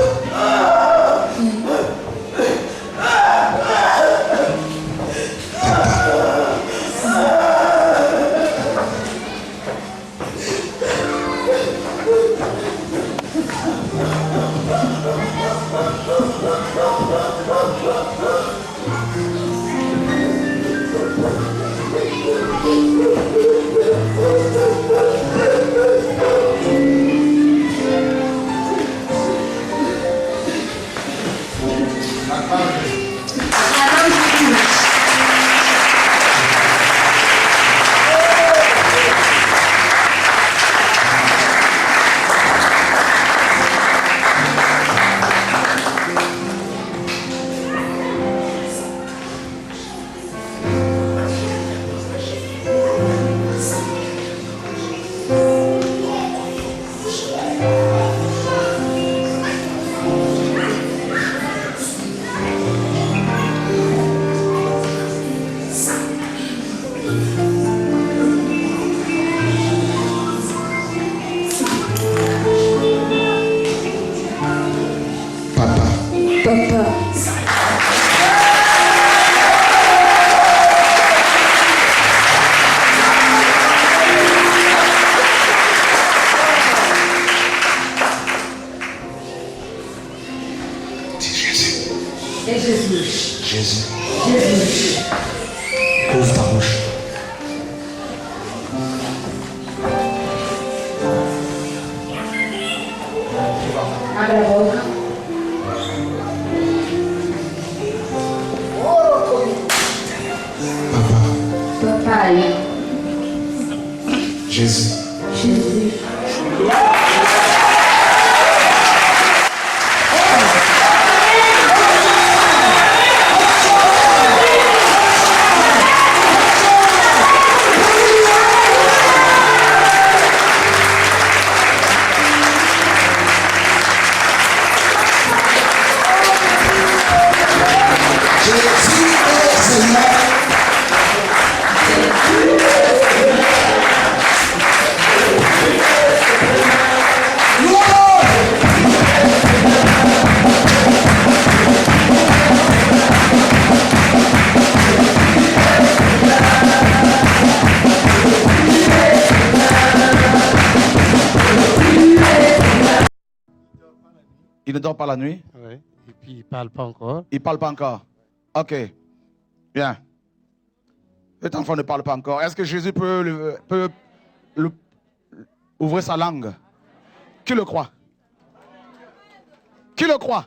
[SPEAKER 3] Papa. Jésus. Ouvre ta bouche. Papa. Jésus.
[SPEAKER 5] Il ne dort pas la nuit?
[SPEAKER 11] Oui. Et puis il ne parle pas encore.
[SPEAKER 5] Il ne parle pas encore. Ok. Bien. Cet enfant ne parle pas encore. Est-ce que Jésus peut ouvrir sa langue? Qui le croit? Qui le croit?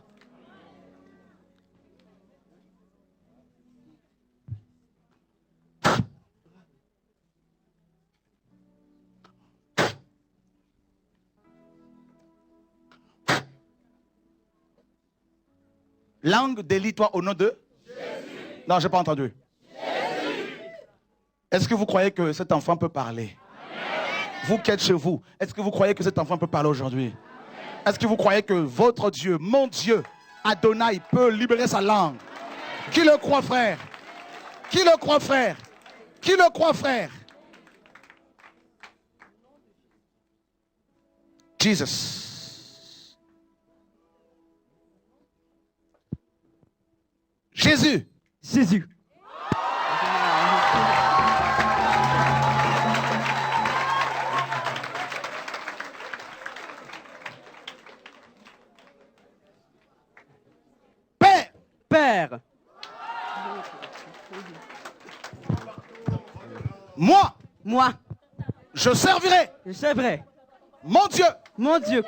[SPEAKER 5] Langue, délie-toi au nom de Jésus. Non, je n'ai pas entendu. Jésus. Est-ce que vous croyez que cet enfant peut parler? Amen. Vous qui êtes chez vous, est-ce que vous croyez que cet enfant peut parler aujourd'hui? Est-ce que vous croyez que votre Dieu, mon Dieu, Adonai, peut libérer sa langue? Amen. Qui le croit, frère? Qui le croit, frère? Qui le croit, frère? Jesus. Jésus.
[SPEAKER 1] Jésus.
[SPEAKER 5] Père.
[SPEAKER 1] Père.
[SPEAKER 5] Moi.
[SPEAKER 1] Moi.
[SPEAKER 5] Je servirai.
[SPEAKER 1] Je servirai.
[SPEAKER 5] Mon Dieu.
[SPEAKER 1] Mon Dieu.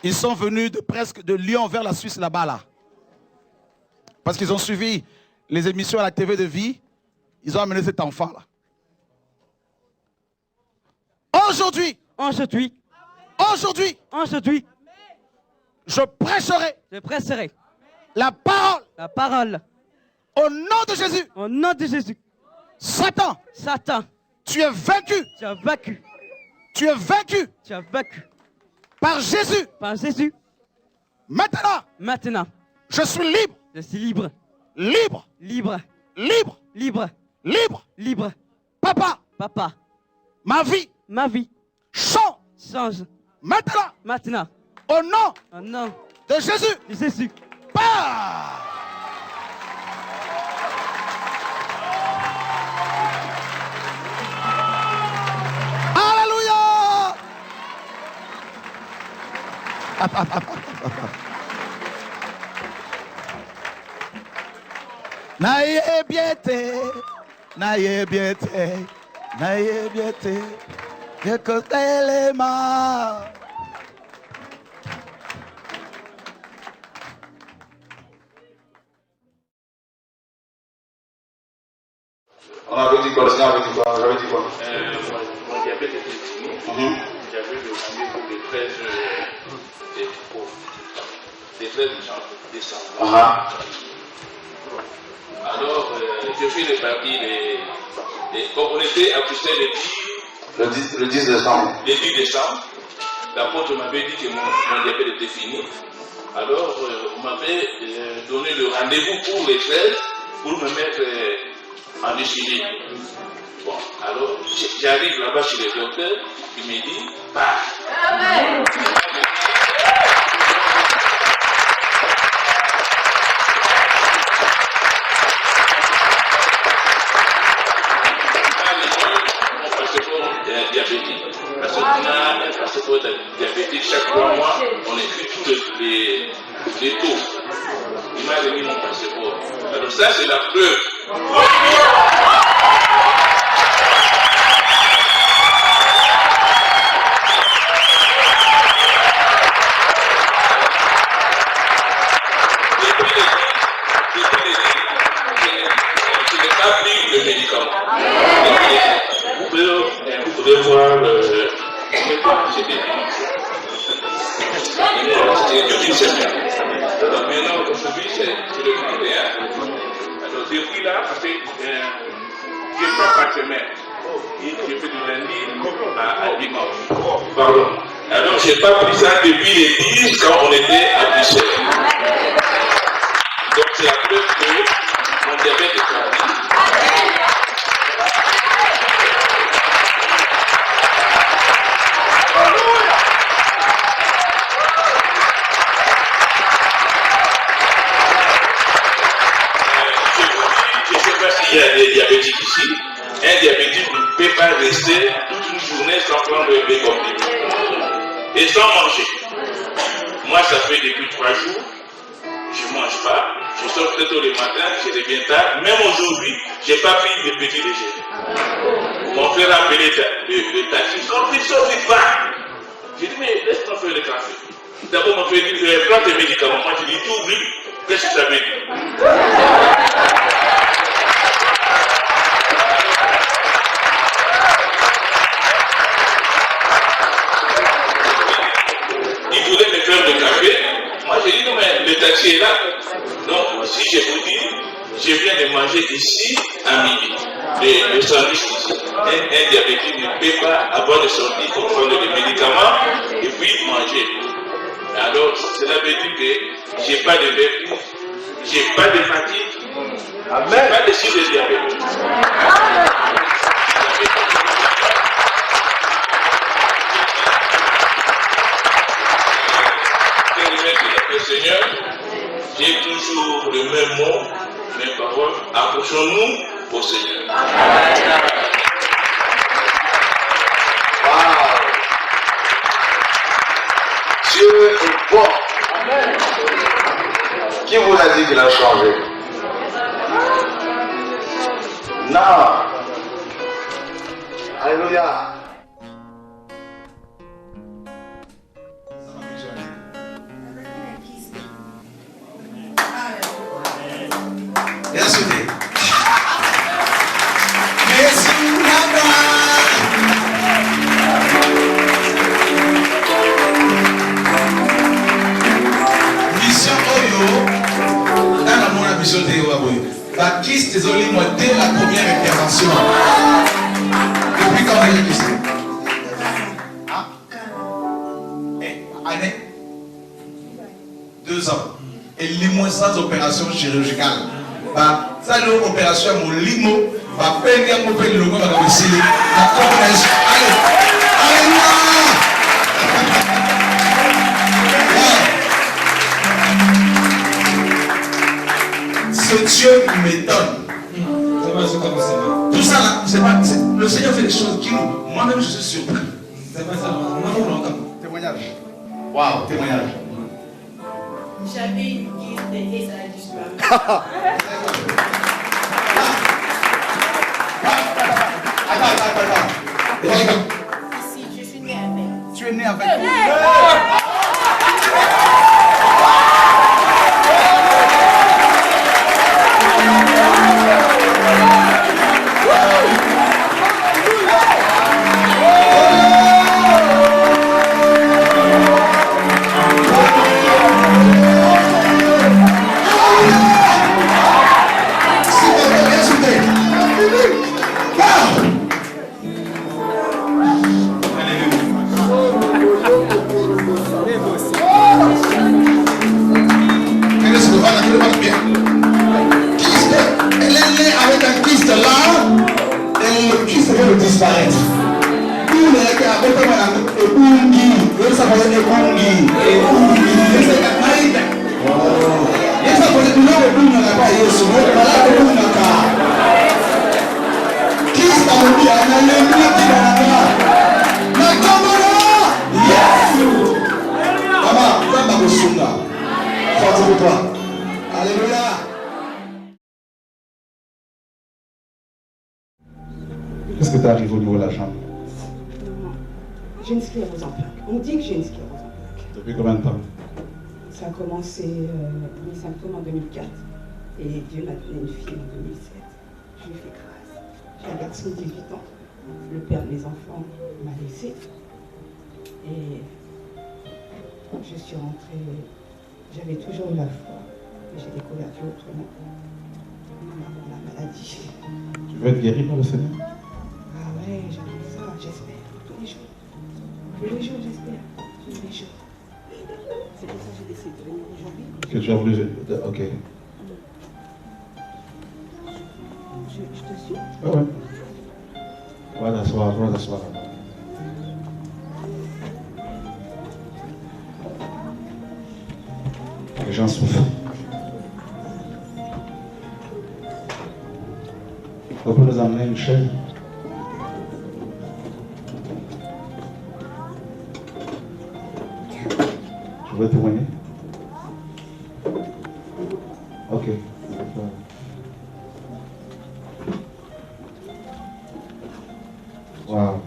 [SPEAKER 5] Ils sont venus presque de Lyon vers la Suisse là-bas là. Parce qu'ils ont suivi les émissions à la TV de vie. Ils ont amené cet enfant là. Aujourd'hui. Je prêcherai. La parole. Au nom de Jésus.
[SPEAKER 1] Au nom de Jésus.
[SPEAKER 5] Satan. Tu es vaincu. Tu es vaincu. Par Jésus. Maintenant. Je suis libre. Libre. Papa. Ma vie. Change. Maintenant. Au nom. De Jésus. Bah! Alléluia! Naye biete, yekotelema.
[SPEAKER 3] On avait dit quoi? J'avais dit quoi?
[SPEAKER 12] Mon diabète était fini. J'avais demandé pour les 13 décembre. Alors, je suis réparti comme on était à Bruxelles
[SPEAKER 3] le 10 décembre.
[SPEAKER 12] Le 10 décembre, l'apôtre m'avait dit que mon diabète était fini. Alors, on m'avait donné le rendez-vous pour les 13 pour me mettre en déchiré. Bon, alors, j'arrive là-bas chez le docteur, il me dit, pars. Amen. Diabétique. Parce qu'on a un passeport diabétique, chaque 3 mois, on écrit tous les taux. Il m'a remis mon passeport. Alors ça, c'est la preuve. Je n'ai pas pris le médicament. Vous pouvez voir c'était depuis septembre. Alors maintenant, aujourd'hui, c'est le 31. Alors depuis là, parce que je prends par semaine. Je fais du lundi à dimanche. Pardon. Alors je n'ai pas pris ça depuis les 10 quand on était à Bruxelles. Donc c'est la preuve que mon diabète est tranquille. a des diabétiques ici. Un diabétique ne peut pas rester toute une journée sans prendre des comprimés et sans manger. Moi, ça fait depuis 3 jours, je ne mange pas, je sors très tôt le matin, je reviens tard. Même aujourd'hui, je n'ai pas pris de petit déjeuner. Mon frère a appelé le taxi, sors vite, va. J'ai dit, mais laisse-moi faire le café. D'abord, mon frère dit, prends tes médicaments. Moi, je dis, tout oui, qu'est-ce que ça veut dire? Il voulait me faire le café. Moi, j'ai dit, non, mais le taxi est là. Donc, si je vous dis, je viens de manger ici à midi. Le sandwich ici. Un diabétique ne peut pas avoir de sortie pour prendre des médicaments et puis manger. Alors, cela veut dire que je n'ai pas de vertige, je n'ai pas de fatigue, je n'ai pas de signe de diabète. Le Seigneur, j'ai toujours le même mot, mes paroles. Approchons-nous au Seigneur.
[SPEAKER 3] Wow. Dieu est bon. Qui vous a dit qu'il a changé? Non. Alléluia.
[SPEAKER 5] Bien sûr. Mission Oyo, dans la mission de Oyo, la kiss des olimes dès la première intervention. Depuis quand elle est kiss? Année 2 ans. Et limo sans opération chirurgicale. Ça c'est une opération à mon limo. Peine à mon peine le monde va me sceller. Alléluia. C'est Dieu qui m'étonne. Tout ça là, c'est pas. Le Seigneur fait des choses qui nous. Moi-même je suis surpris. Témoignage. Waouh, témoignage.
[SPEAKER 13] J'avais une guide et ça a disparu.
[SPEAKER 5] Attends.
[SPEAKER 13] Ici, je suis née avec.
[SPEAKER 5] Tu es né avec. Disparaître. Tout le gars avec moi et Bungi, il s'appelle Bungi. Il s'appelle non Bungi n'a pas Yesu, mais là Bungi n'a pas. Qui s'appelle bien na le Bungi n'a pas. Na kamera. Yes. Maman, va me sunga. Force pour toi. Alléluia. Qu'est-ce que tu arrives au niveau de la jambe?
[SPEAKER 4] J'ai une sclérose en plaques. On dit que j'ai une sclérose en plaques.
[SPEAKER 5] Depuis combien de temps?
[SPEAKER 4] Ça a commencé mes symptômes en 2004 et Dieu m'a donné une fille en 2007. Je lui ai fait grâce. J'ai un garçon de 18 ans. Le père de mes enfants m'a laissé. Et je suis rentrée. J'avais toujours eu la foi. Et j'ai découvert Dieu autrement. La maladie.
[SPEAKER 5] Tu veux être guéri par le Seigneur?
[SPEAKER 4] Ah ouais, j'aimerais ça, j'espère. Tous les jours. Tous les jours, j'espère. Tous les jours. C'est pour ça que j'ai décidé de venir aujourd'hui.
[SPEAKER 5] Que tu as voulu venir. Ok.
[SPEAKER 4] Je te suis.
[SPEAKER 5] Ah ouais. On va t'asseoir, on va t'asseoir. Les gens souffrent.
[SPEAKER 3] On peut nous amener Michel. Tu veux témoigner? Ok. Wow.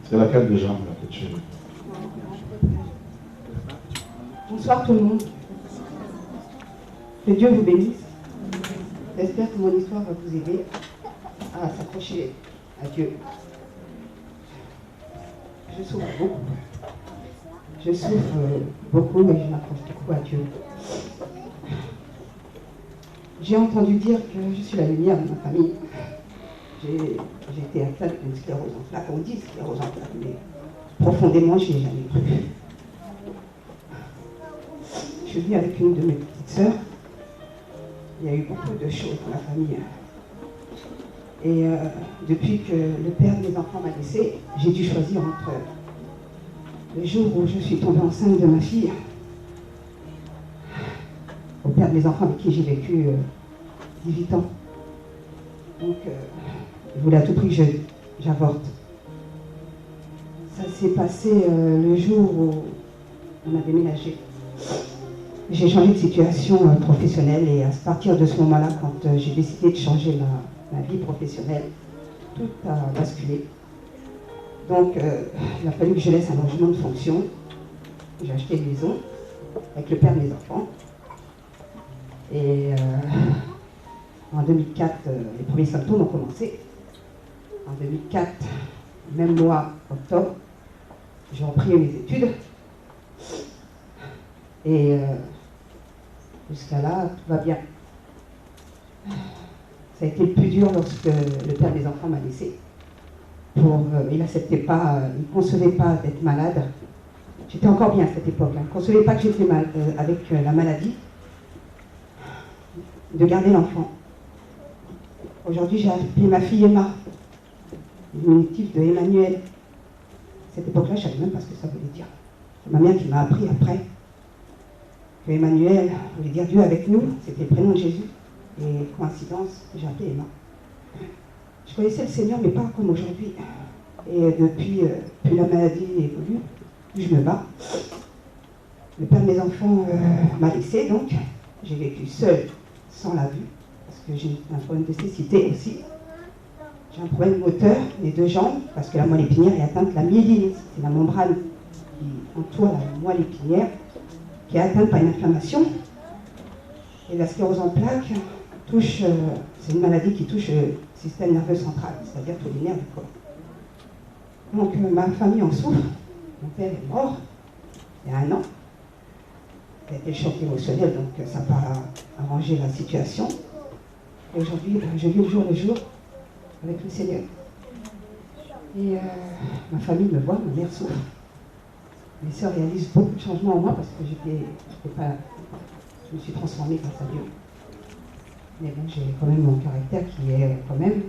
[SPEAKER 3] C'est laquelle de jambes là que tu veux?
[SPEAKER 14] Bonsoir tout le monde. Que Dieu vous bénisse. J'espère que mon histoire va vous aider à s'approcher à Dieu. Je souffre beaucoup. Je souffre beaucoup et je m'approche beaucoup à Dieu. J'ai entendu dire que je suis la lumière de ma famille. J'ai été atteinte d'une sclérose en plaques. On dit sclérose en plaques, mais profondément, je n'y ai jamais cru. Je suis venue avec une de mes petites sœurs. Il y a eu beaucoup de choses dans la famille. Et depuis que le père de mes enfants m'a laissé, j'ai dû choisir entre le jour où je suis tombée enceinte de ma fille, au père de mes enfants avec qui j'ai vécu 18 ans. Donc, il voulait à tout prix que j'avorte. Ça s'est passé le jour où on a déménagé. J'ai changé de situation professionnelle et à partir de ce moment-là, quand j'ai décidé de changer ma vie professionnelle, tout a basculé. Donc, il a fallu que je laisse un logement de fonction. J'ai acheté une maison avec le père de mes enfants. Et en 2004, les premiers symptômes ont commencé. En 2004, même mois, octobre, j'ai repris mes études. Et jusqu'à là, tout va bien. Ça a été le plus dur lorsque le père des enfants m'a laissé. Il n'acceptait pas, il ne concevait pas d'être malade. J'étais encore bien à cette époque. Il ne concevait pas que j'étais avec la maladie, de garder l'enfant. Aujourd'hui, j'ai appelé ma fille Emma, diminutif de Emmanuel. À cette époque-là, je ne savais même pas ce que ça voulait dire. C'est ma mère qui m'a appris après que Emmanuel voulait dire Dieu avec nous. C'était le prénom de Jésus. Et coïncidence, j'ai appelé Emma. Je connaissais le Seigneur, mais pas comme aujourd'hui. Et depuis, plus la maladie évolue, plus je me bats. Le père de mes enfants m'a laissé, donc j'ai vécu seule, sans la vue, parce que j'ai un problème de cécité aussi. J'ai un problème moteur, les deux jambes, parce que la moelle épinière est atteinte, la myéline, c'est la membrane qui entoure la moelle épinière, qui est atteinte par une inflammation. Et la sclérose en plaques touche, c'est une maladie qui touche le système nerveux central, c'est-à-dire tous les nerfs du corps. Donc ma famille en souffre. Mon père est mort il y a 1 an. Il a été le choc émotionnel, donc ça n'a pas arrangé la situation. Et aujourd'hui, je vis le jour avec le Seigneur. Et ma famille me voit, ma mère souffre. Mes sœurs réalisent beaucoup de changements en moi parce que je me suis transformée grâce à Dieu. Mais bon, j'ai quand même mon caractère qui est quand même.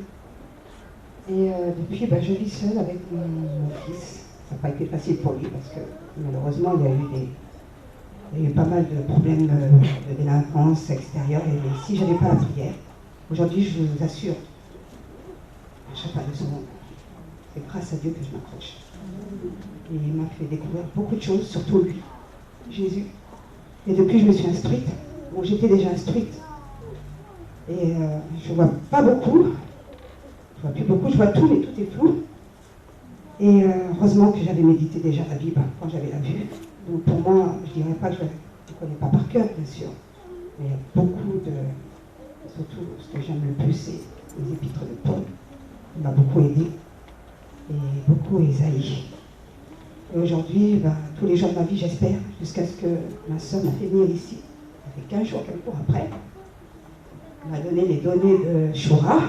[SPEAKER 14] Et depuis, je vis seule avec mon fils. Ça n'a pas été facile pour lui parce que malheureusement, il y a eu pas mal de problèmes de délinquance extérieure. Et si je n'avais pas la prière, aujourd'hui, je vous assure, je ne serais pas de ce monde. C'est grâce à Dieu que je m'accroche. Et il m'a fait découvrir beaucoup de choses, surtout lui, Jésus. Et depuis, je me suis instruite. Bon, j'étais déjà instruite. Et je ne vois pas beaucoup. Je vois plus beaucoup, je vois tout, mais tout est flou. Et heureusement que j'avais médité déjà la Bible quand j'avais la vue. Donc pour moi, je ne dirais pas que je ne connais pas par cœur, bien sûr. Mais il y a beaucoup de... Surtout, ce que j'aime le plus, c'est les épîtres de Paul. Il m'a beaucoup aidé. Et beaucoup Ésaïe. Et aujourd'hui, tous les jours de ma vie, j'espère, jusqu'à ce que ma soeur m'a fait venir ici. Ça fait 15 jours, quelques jours après. Elle m'a donné les données de Shura.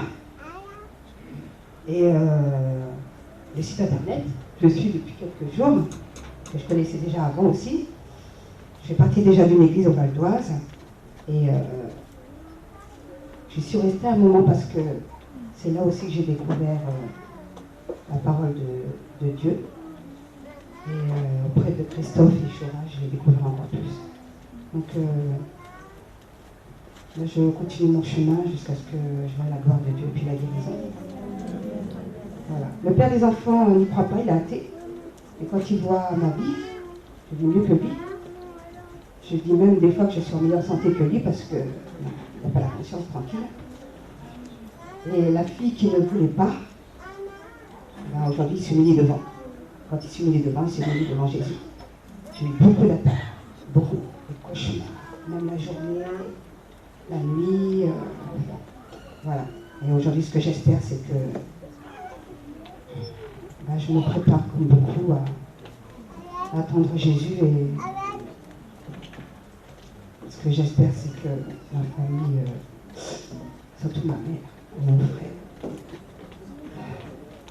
[SPEAKER 14] Et le site internet, je suis depuis quelques jours, que je connaissais déjà avant aussi. Je fais partie déjà d'une église au Val d'Oise. Et je suis restée un moment parce que c'est là aussi que j'ai découvert la parole de Dieu. Et auprès de Christophe et Shura, je l'ai découvert encore plus. Donc, je continue mon chemin jusqu'à ce que je vois la gloire de Dieu et puis la guérison. Le père des enfants n'y croit pas, il est athée. Et quand il voit ma vie, je vis mieux que lui. Je dis même des fois que je suis en meilleure santé que lui parce qu'il n'a pas la conscience tranquille. Et la fille qui ne voulait pas, ben aujourd'hui il s'est mis devant. Quand il s'est mis devant, il s'est mis devant Jésus. J'ai eu beaucoup d'attaques, beaucoup de cauchemars, même la journée, la nuit, voilà. Et aujourd'hui, ce que j'espère, c'est que ben, je me prépare comme beaucoup à attendre Jésus. Et ce que j'espère, c'est que ma famille, surtout ma mère, mon frère,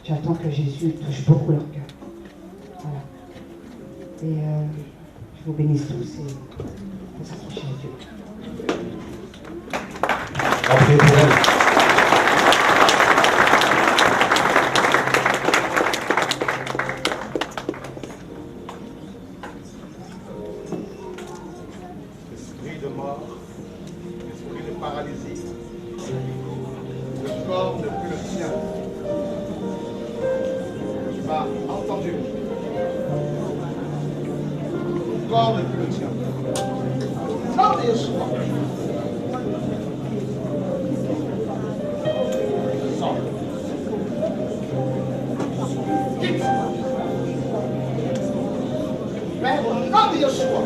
[SPEAKER 14] j'attends que Jésus touche beaucoup leur cœur. Voilà. Et je vous bénisse tous et on s'approche à Dieu.
[SPEAKER 3] On prie pour elle. Esprit de mort, esprit de paralysie, le corps n'est plus le sien. Tu m'as entendu. Le corps n'est plus le tien. Non, mais Yeshua. Sors. Quitte. Mais au nom de Yeshua.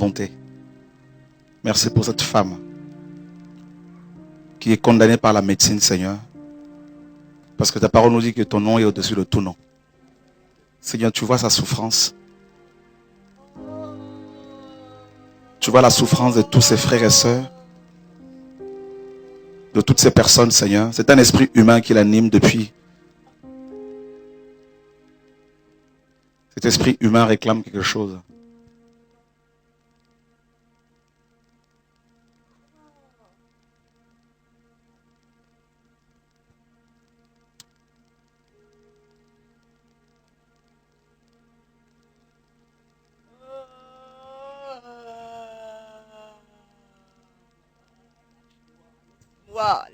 [SPEAKER 5] bonté. Merci pour cette femme qui est condamnée par la médecine, Seigneur. Parce que ta parole nous dit que ton nom est au-dessus de tout nom. Seigneur, tu vois sa souffrance. Tu vois la souffrance de tous ses frères et sœurs. De toutes ces personnes, Seigneur. C'est un esprit humain qui l'anime depuis. Cet esprit humain réclame quelque chose.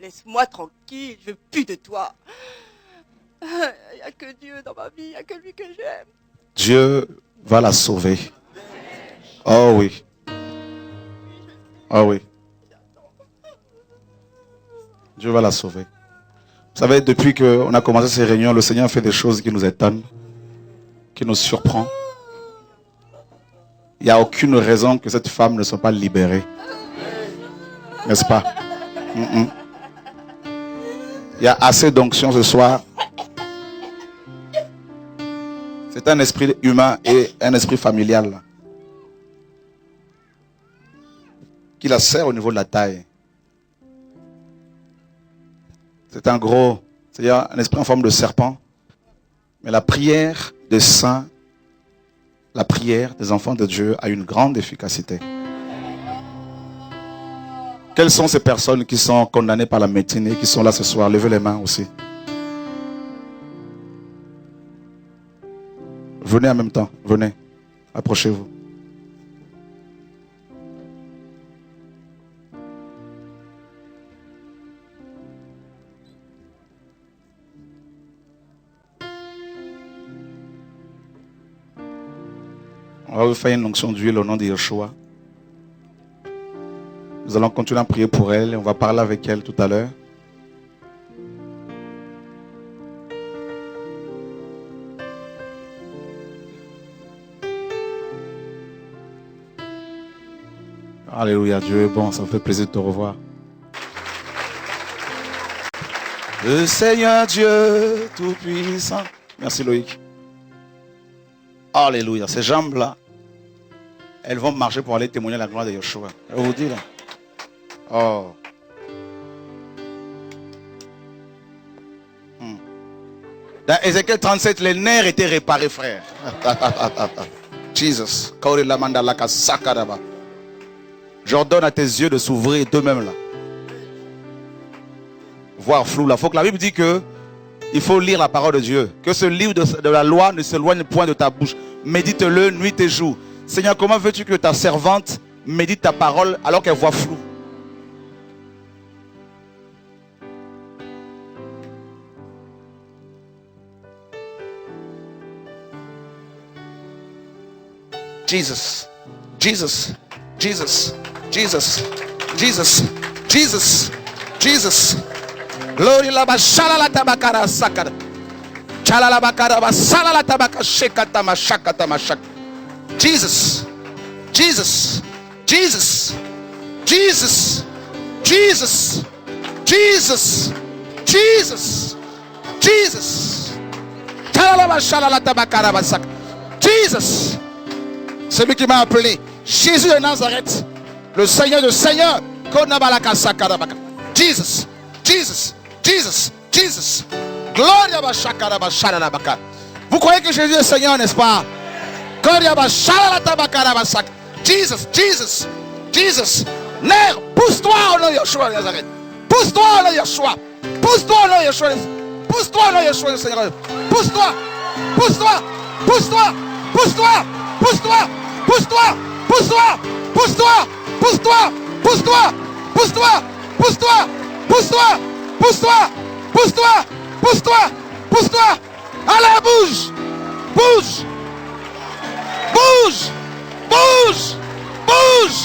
[SPEAKER 15] Laisse-moi tranquille, je veux plus de toi. Il n'y a que Dieu dans ma vie, il n'y a que lui que j'aime.
[SPEAKER 5] Dieu va la sauver. Oh oui. Oh oui. Dieu va la sauver. Vous savez, depuis qu'on a commencé ces réunions, le Seigneur fait des choses qui nous étonnent, qui nous surprend. Il n'y a aucune raison que cette femme ne soit pas libérée. N'est-ce pas? Il y a assez d'onction ce soir. C'est un esprit humain et un esprit familial qui la serre au niveau de la taille. C'est un gros, c'est-à-dire un esprit en forme de serpent. Mais la prière des saints, la prière des enfants de Dieu a une grande efficacité. Quelles sont ces personnes qui sont condamnées par la médecine et qui sont là ce soir? Levez les mains aussi. Venez en même temps. Venez. Approchez-vous. On va vous faire une onction d'huile au nom de Yeshua. Nous allons continuer à prier pour elle et on va parler avec elle tout à l'heure. Alléluia, Dieu est bon, ça me fait plaisir de te revoir. Le Seigneur Dieu Tout-Puissant. Merci Loïc. Alléluia, ces jambes-là, elles vont marcher pour aller témoigner la gloire de Yeshua. Je vous dis là. Oh. Dans Ézéchiel 37, les nerfs étaient réparés, frère. Jesus. J'ordonne à tes yeux de s'ouvrir d'eux-mêmes là. Voir flou là. Il faut que la Bible dit que il faut lire la parole de Dieu. Que ce livre de la loi ne s'éloigne point de ta bouche. Médite-le nuit et jour. Seigneur, comment veux-tu que ta servante médite ta parole alors qu'elle voit flou? Jesus, Jesus, Jesus, Jesus, Jesus, Jesus, Jesus. Glory la bashala la tabakara sakara. Chala la bakara basala la tabaka shekata mashakata mashak. Jesus, Jesus, Jesus, Jesus, Jesus, Jesus, Jesus, Jesus. Chala la bashala la tabakara basak. Jesus. Celui qui m'a appelé, Jésus de Nazareth, le Seigneur de Seigneurs. Jesus, Jesus, Jesus, Jesus. Gloria bashakara bashara la bakara. Vous croyez que Jésus est Seigneur, n'est-ce pas? Gloria bashara la tabakara basak. Jesus, Jesus, Jesus. Nerf, pousse-toi au nom de Yeshua de Nazareth. Pousse-toi au nom de Yeshua. Pousse-toi au nom de Yeshua. Pousse-toi au nom de Yeshua de Seigneur. Pousse-toi, pousse-toi, pousse-toi, pousse-toi, pousse-toi. Pousse-toi, pousse-toi, pousse-toi, pousse-toi, pousse-toi, pousse-toi, pousse-toi, pousse-toi, pousse-toi, pousse-toi, pousse-toi, pousse-toi. Allez, bouge, bouge, bouge, bouge, bouge,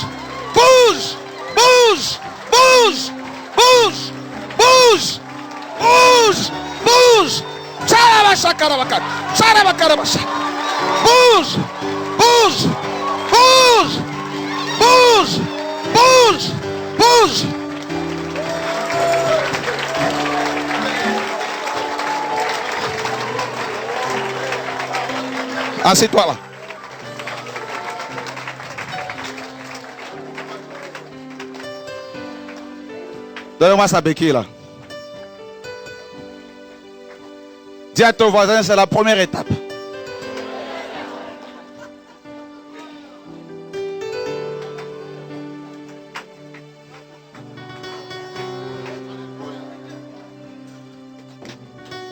[SPEAKER 5] bouge, bouge, bouge, bouge, bouge, bouge, bouge. Charabashakarabakat, charabakarabashak. Bouge, bouge, bouge, bouge. Assieds-toi là. Donne-moi sa béquille là. Dis à ton voisin, c'est la première étape.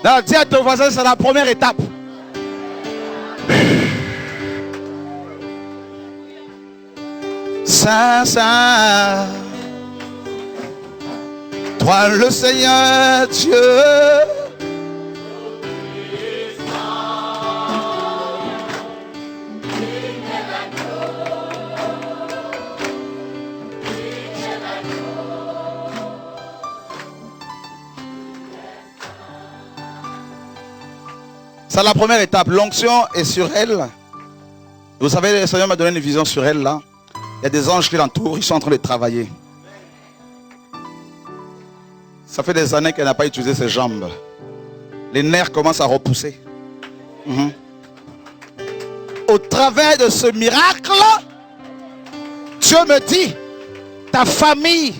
[SPEAKER 5] Non, dis à ton voisin, c'est la première étape. Saint, Saint, toi le Seigneur Dieu. C'est la première étape. L'onction est sur elle. Vous savez, le Seigneur m'a donné une vision sur elle là. Il y a des anges qui l'entourent, ils sont en train de travailler. Ça fait des années qu'elle n'a pas utilisé ses jambes. Les nerfs commencent à repousser. Au travers de ce miracle, Dieu me dit, ta famille,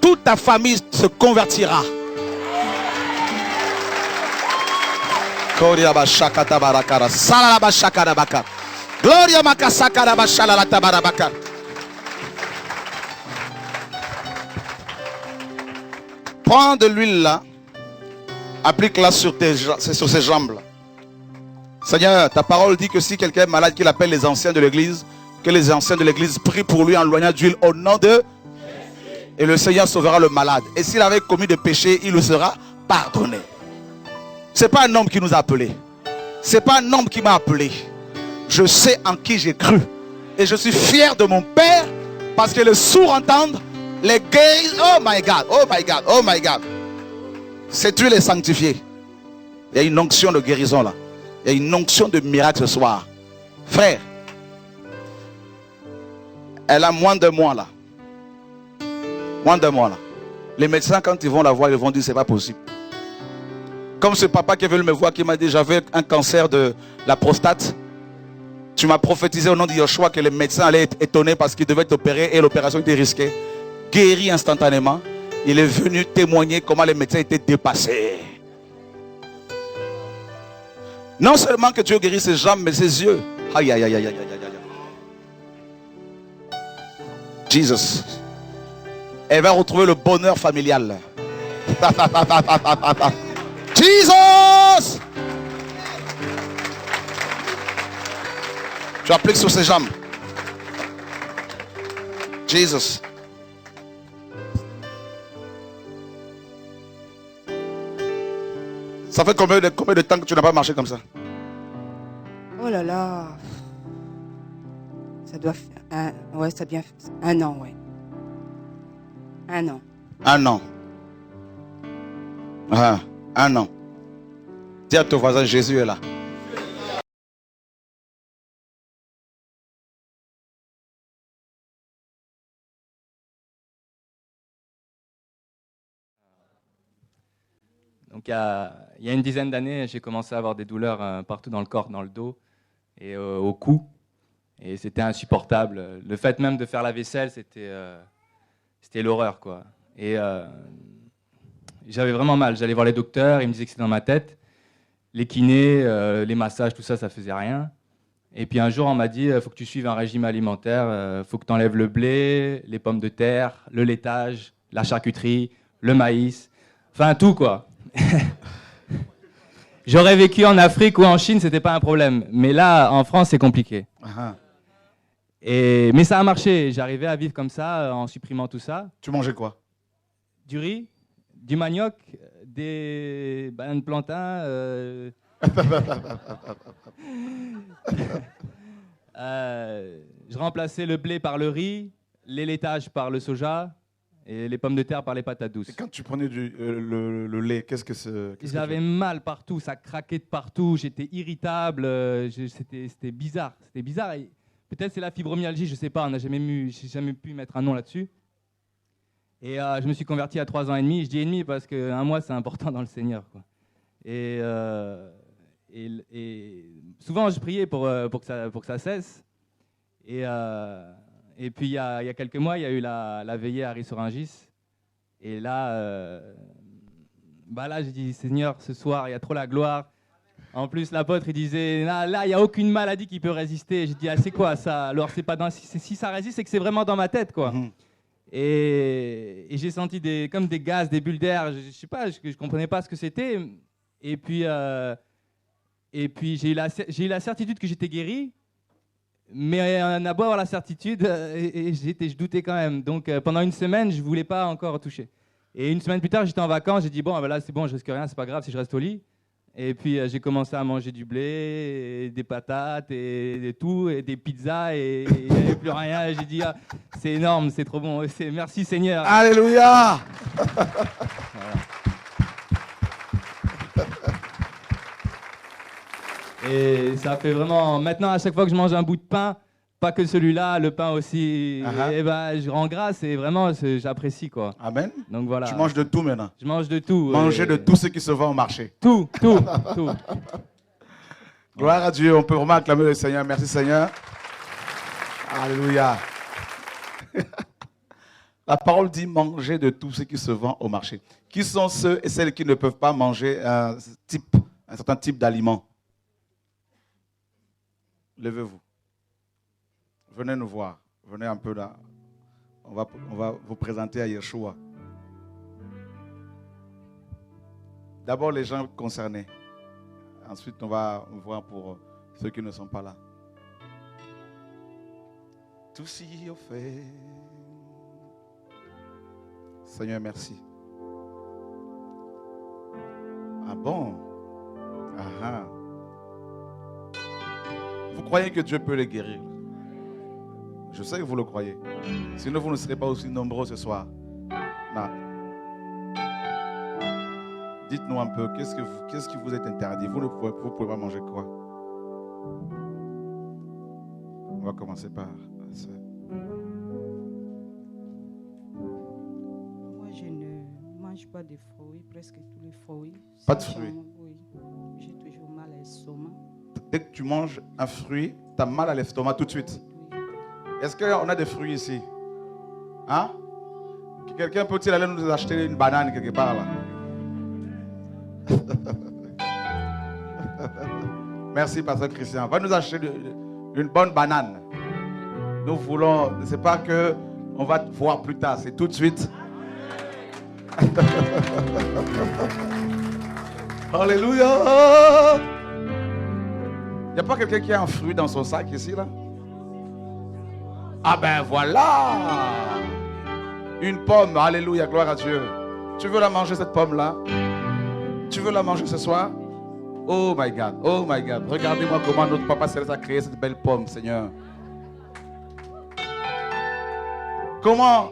[SPEAKER 5] toute ta famille se convertira. Gloria bashakata barakara, salala bashakara bakar. Gloria makasakara bashalala tabarabakar. Prends de l'huile là, applique-la sur ses jambes là. Seigneur, ta parole dit que si quelqu'un est malade, qu'il appelle les anciens de l'église, que les anciens de l'église prient pour lui en loignant d'huile au nom de... Et le Seigneur sauvera le malade. Et s'il avait commis des péchés, il le sera pardonné. Ce n'est pas un homme qui nous a appelés. Ce n'est pas un homme qui m'a appelé. Je sais en qui j'ai cru. Et je suis fier de mon Père parce que les sourds entendent, les gays. Oh my God, oh my God, oh my God. Cette huile est sanctifiée. Il y a une onction de guérison là. Il y a une onction de miracle ce soir. Frère, elle a moins de mois là. Moins de mois là. Les médecins, quand ils vont la voir, ils vont dire c'est pas possible. Comme ce papa qui est venu me voir, qui m'a dit j'avais un cancer de la prostate. Tu m'as prophétisé au nom de Yoshua que les médecins allaient être étonnés parce qu'ils devaient t'opérer et l'opération était risquée. Guéri instantanément. Il est venu témoigner comment les médecins étaient dépassés. Non seulement que Dieu guérit ses jambes, mais ses yeux. Aïe, aïe, aïe, aïe, aïe, aïe, aïe. Jesus. Elle va retrouver le bonheur familial. Jesus. Tu appliques sur ses jambes. Jesus. Ça fait combien de temps que tu n'as pas marché comme ça?
[SPEAKER 14] Oh là là. Ça doit faire ouais, ça bien un an, ouais. Un an.
[SPEAKER 5] Un an. Ah, un an. Dis à ton voisin, Jésus est là.
[SPEAKER 16] Donc il y a une dizaine d'années, j'ai commencé à avoir des douleurs partout dans le corps, dans le dos et au cou. Et c'était insupportable. Le fait même de faire la vaisselle, c'était l'horreur, quoi. Et j'avais vraiment mal. J'allais voir les docteurs, ils me disaient que c'était dans ma tête. Les kinés, les massages, tout ça, ça faisait rien. Et puis un jour, on m'a dit, il faut que tu suives un régime alimentaire, il faut que tu enlèves le blé, les pommes de terre, le laitage, la charcuterie, le maïs, enfin tout, quoi. J'aurais vécu en Afrique ou en Chine, c'était pas un problème. Mais là, en France, c'est compliqué. Mais ça a marché. J'arrivais à vivre comme ça, en supprimant tout ça.
[SPEAKER 5] Tu mangeais quoi?
[SPEAKER 16] Du riz, du manioc, des bananes plantains. Je remplaçais le blé par le riz, les laitages par le soja. Et les pommes de terre par les patates douces.
[SPEAKER 5] Et quand tu prenais le lait, qu'est-ce que c'est?
[SPEAKER 16] J'avais mal partout, ça craquait de partout, j'étais irritable, c'était bizarre. C'était bizarre. Peut-être c'est la fibromyalgie, je ne sais pas, j'ai jamais pu mettre un nom là-dessus. Et je me suis converti à 3 ans et demi. Je dis et demi parce qu'un mois, c'est important dans le Seigneur, quoi. Et souvent, je priais pour que ça cesse. Et puis, il y a quelques mois, il y a eu la veillée à Ris-sur-Rungis. Et là, là, j'ai dit, Seigneur, ce soir, il y a trop la gloire. En plus, l'apôtre, il disait, là, il n'y a aucune maladie qui peut résister. J'ai dit, c'est quoi ça? Alors, c'est pas si ça résiste, c'est que c'est vraiment dans ma tête, quoi. Et j'ai senti comme des gaz, des bulles d'air. Je sais pas, je comprenais pas ce que c'était. Et puis j'ai eu la certitude que j'étais guéri. Mais on a beau avoir la certitude, je doutais quand même. Donc pendant une semaine, je voulais pas encore toucher. Et une semaine plus tard, j'étais en vacances. J'ai dit, bon, là, c'est bon, je risque rien, c'est pas grave si je reste au lit. Et puis j'ai commencé à manger du blé, et des patates, et tout, et des pizzas, et il n'y avait plus rien. Et j'ai dit, c'est énorme, c'est trop bon. Merci Seigneur.
[SPEAKER 5] Alléluia.
[SPEAKER 16] Et ça fait vraiment... Maintenant, à chaque fois que je mange un bout de pain, pas que celui-là, le pain aussi, je rends grâce et vraiment, j'apprécie, quoi.
[SPEAKER 5] Amen.
[SPEAKER 16] Donc voilà.
[SPEAKER 5] Tu manges de tout maintenant.
[SPEAKER 16] Je mange de tout.
[SPEAKER 5] Manger de tout ce qui se vend au marché.
[SPEAKER 16] Tout.
[SPEAKER 5] Gloire à Dieu. On peut vraiment acclamer le Seigneur. Merci Seigneur. Alléluia. La parole dit manger de tout ce qui se vend au marché. Qui sont ceux et celles qui ne peuvent pas manger un certain type d'aliment? Levez-vous. Venez nous voir. Venez un peu là. On va vous présenter à Yeshua. D'abord les gens concernés. Ensuite, on va voir pour ceux qui ne sont pas là. Tout s'y fait. Seigneur, merci. Ah bon? Ah. Vous croyez que Dieu peut les guérir? Je sais que vous le croyez. Sinon, vous ne serez pas aussi nombreux ce soir. Non. Dites-nous un peu, qu'est-ce qui vous est interdit? Vous ne pouvez pas manger quoi? On va commencer par ça.
[SPEAKER 17] Moi, je ne mange pas de fruits, presque tous les fruits.
[SPEAKER 5] Pas de fruits?
[SPEAKER 17] Oui. J'ai toujours mal à l'estomac.
[SPEAKER 5] Dès que tu manges un fruit, tu as mal à l'estomac tout de suite. Est-ce qu'on a des fruits ici? Hein? Quelqu'un peut-il aller nous acheter une banane quelque part là? Merci, Pasteur Christian. Va nous acheter une bonne banane. Nous voulons, c'est pas que on va te voir plus tard, c'est tout de suite. Alléluia. Il n'y a pas quelqu'un qui a un fruit dans son sac ici là? Ah ben voilà. Une pomme, alléluia, gloire à Dieu. Tu veux la manger cette pomme là? Tu veux la manger ce soir? Oh my God, oh my God. Regardez-moi comment notre Papa Céleste a créé cette belle pomme, Seigneur. Comment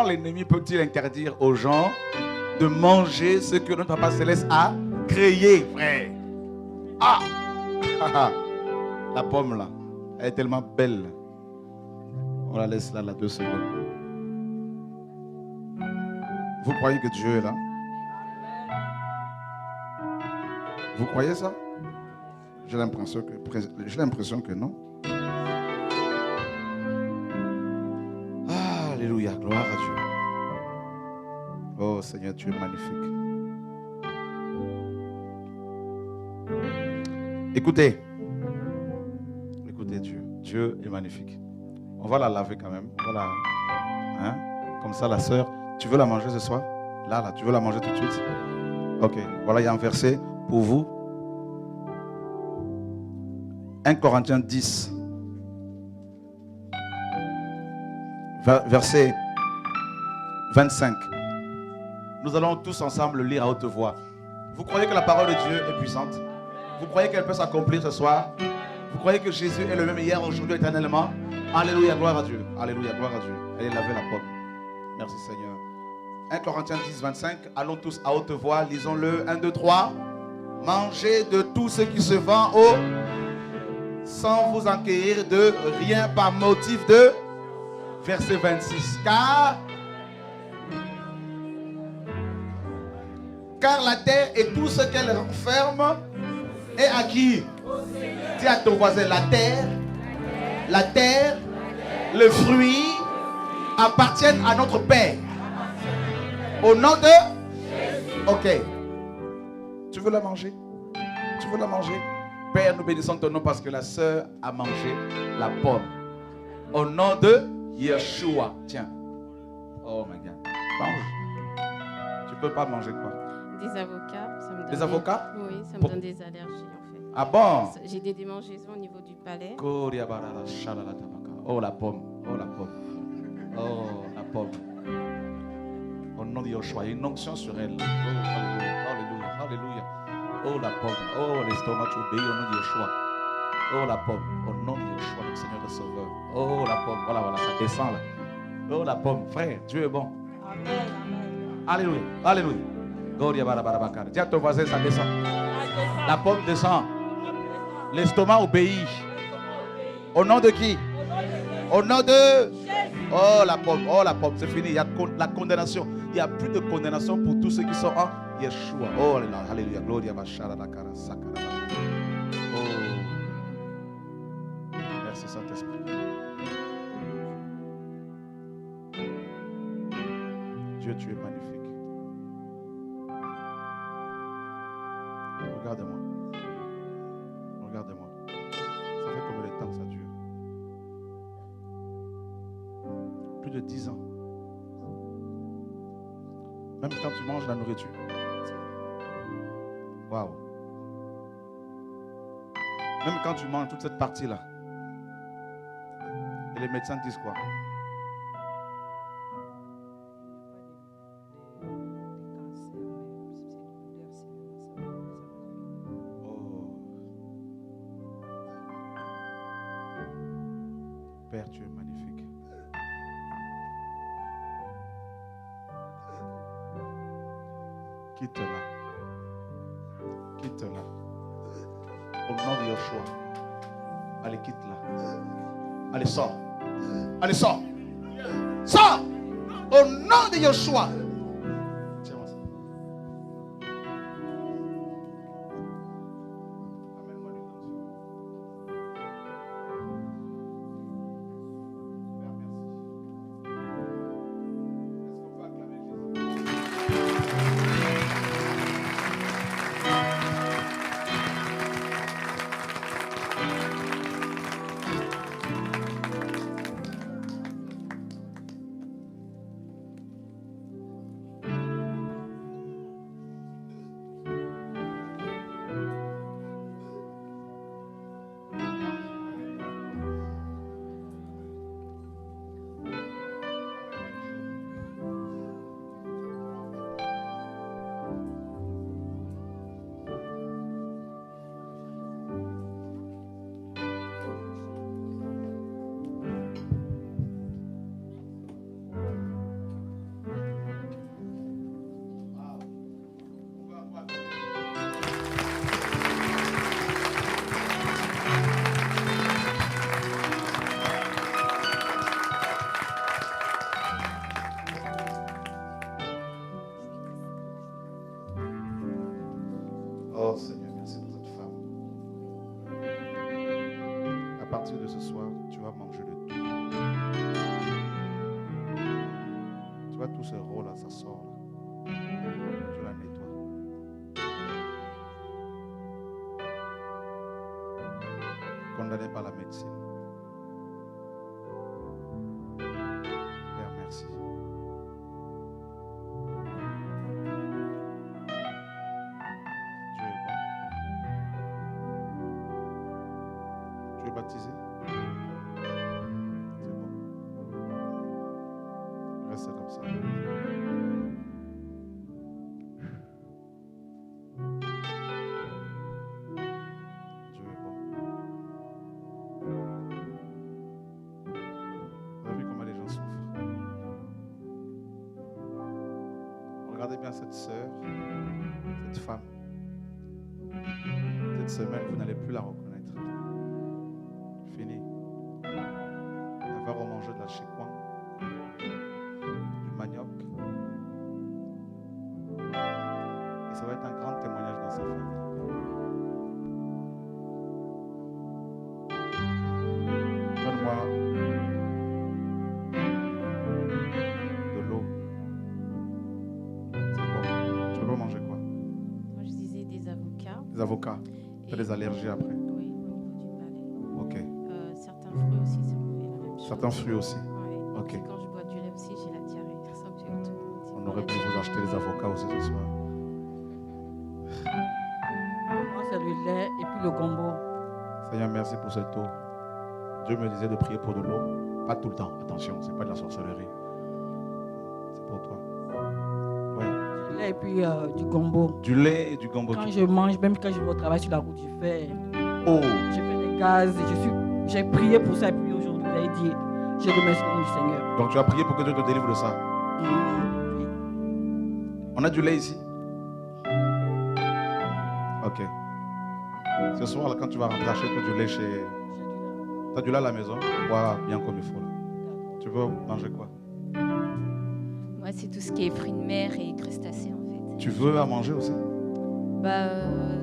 [SPEAKER 5] l'ennemi peut-il interdire aux gens de manger ce que notre Papa Céleste a créé, frère? Ah! La pomme là, elle est tellement belle. On la laisse là, 2 secondes. Vous croyez que Dieu est là? Vous croyez ça? J'ai l'impression que non. Alléluia, gloire à Dieu. Oh Seigneur, tu es magnifique. Écoutez Dieu. Dieu est magnifique. On va la laver quand même. Voilà. Hein? Comme ça, la sœur, tu veux la manger ce soir? Là, tu veux la manger tout de suite? Ok. Voilà, il y a un verset pour vous. 1 Corinthiens 10. Verset 25. Nous allons tous ensemble le lire à haute voix. Vous croyez que la parole de Dieu est puissante? Vous croyez qu'elle peut s'accomplir ce soir? Vous croyez que Jésus est le même hier, aujourd'hui, éternellement? Alléluia, gloire à Dieu. Alléluia, gloire à Dieu. Allez laver la pomme. Merci Seigneur. 1 Corinthiens 10, 25. Allons tous à haute voix. Lisons-le. 1, 2, 3. Mangez de tout ce qui se vend sans vous enquérir de rien par motif de... Verset 26. Car car la terre et tout ce qu'elle renferme est à qui? Dis à ton voisin, la terre, le fruit appartiennent à notre Père. Au nom de... Ok. Tu veux la manger? Tu veux la manger? Père, nous bénissons ton nom parce que la sœur a mangé la pomme. Au nom de Yeshua. Tiens. Oh my God. Mange. Tu peux pas manger quoi?
[SPEAKER 18] Des avocats. Ça me donne
[SPEAKER 5] des avocats?
[SPEAKER 18] Oui, ça me donne des allergies en fait.
[SPEAKER 5] Ah bon?
[SPEAKER 18] J'ai des démangeaisons au niveau du palais.
[SPEAKER 5] Oh la pomme. Oh la pomme. Oh la pomme. Au nom de Yeshua. Il y a une onction sur elle. Oh alléluia. Alléluia. Alléluia. Oh la pomme. Oh l'estomac obéit au nom de Yeshua. Oh la pomme. Au nom de Yeshua, le Seigneur et Sauveur. Oh la pomme. Voilà, voilà, ça descend là. Oh la pomme. Frère, Dieu est bon.
[SPEAKER 6] Amen.
[SPEAKER 5] Alléluia. Alléluia. Dis à ton voisin, ça descend. La pomme descend. L'estomac obéit. Au nom de qui? Au nom de... Oh la pomme, c'est fini. Il y a la condamnation. Il n'y a plus de condamnation pour tous ceux qui sont en Yeshua. Oh alléluia. Gloria Bashara la Kara Sakara. Oh. Merci Saint-Esprit. Dieu, tu es magnifique. Regarde-moi. Regarde-moi. Ça fait combien de temps que ça dure? Plus de 10 ans. Même quand tu manges la nourriture. Waouh. Même quand tu manges toute cette partie-là. Et les médecins disent quoi? Père, tu es magnifique. Quitte-la. Quitte-la. Au nom de Yeshua. Allez, quitte-la. Allez, sors. Allez, sors. Sors. Au nom de Yeshua. Tiens-moi ça. Oh Seigneur, merci pour cette femme. À partir de ce soir, tu vas manger de tout. Tu vois tout ce rôle-là, ça sort là. Tu la nettoies. Condamné par la médecine. Père, merci. Tu es baptisé? C'est bon. Reste comme ça. Dieu est bon. Vous avez vu comment les gens souffrent? Regardez bien cette sœur, cette femme. Cette semaine, vous n'allez plus la reconnaître. Fini. Elle va remanger de la chécoin, du manioc. Et ça Des avocats. Tu as des allergies après.
[SPEAKER 18] Oui, au niveau du palais.
[SPEAKER 5] Ok.
[SPEAKER 18] Certains fruits aussi, c'est la même chose.
[SPEAKER 5] Certains fruits aussi.
[SPEAKER 18] Ouais.
[SPEAKER 5] Ok.
[SPEAKER 18] Et quand je bois du lait aussi, j'ai la diarrhée. Ça me fait honte.
[SPEAKER 5] On aurait pu vous acheter des avocats aussi ce soir.
[SPEAKER 17] Moi, c'est le lait et puis le gombo.
[SPEAKER 5] Seigneur, merci pour cette eau. Dieu me disait de prier pour de l'eau. Pas tout le temps, attention, c'est pas de la sorcellerie. C'est pour toi. Ouais.
[SPEAKER 17] Du lait et puis du gombo.
[SPEAKER 5] Du lait et du gombo.
[SPEAKER 17] Quand je mange, même quand je vais au travail sur la route, je fais des gaz. J'ai prié pour ça et puis aujourd'hui, j'ai dit, je remercie le nom du Seigneur.
[SPEAKER 5] Donc tu as prié pour que Dieu te délivre de ça. On a du lait ici? Ok. Ce soir, là, quand tu vas rentrer, achète du lait chez... Tu as du lait à la maison? Bois bien comme il faut. Là. Tu veux manger quoi?
[SPEAKER 19] Moi, c'est tout ce qui est fruits de mer et crustacés, en fait.
[SPEAKER 5] Tu veux à manger aussi?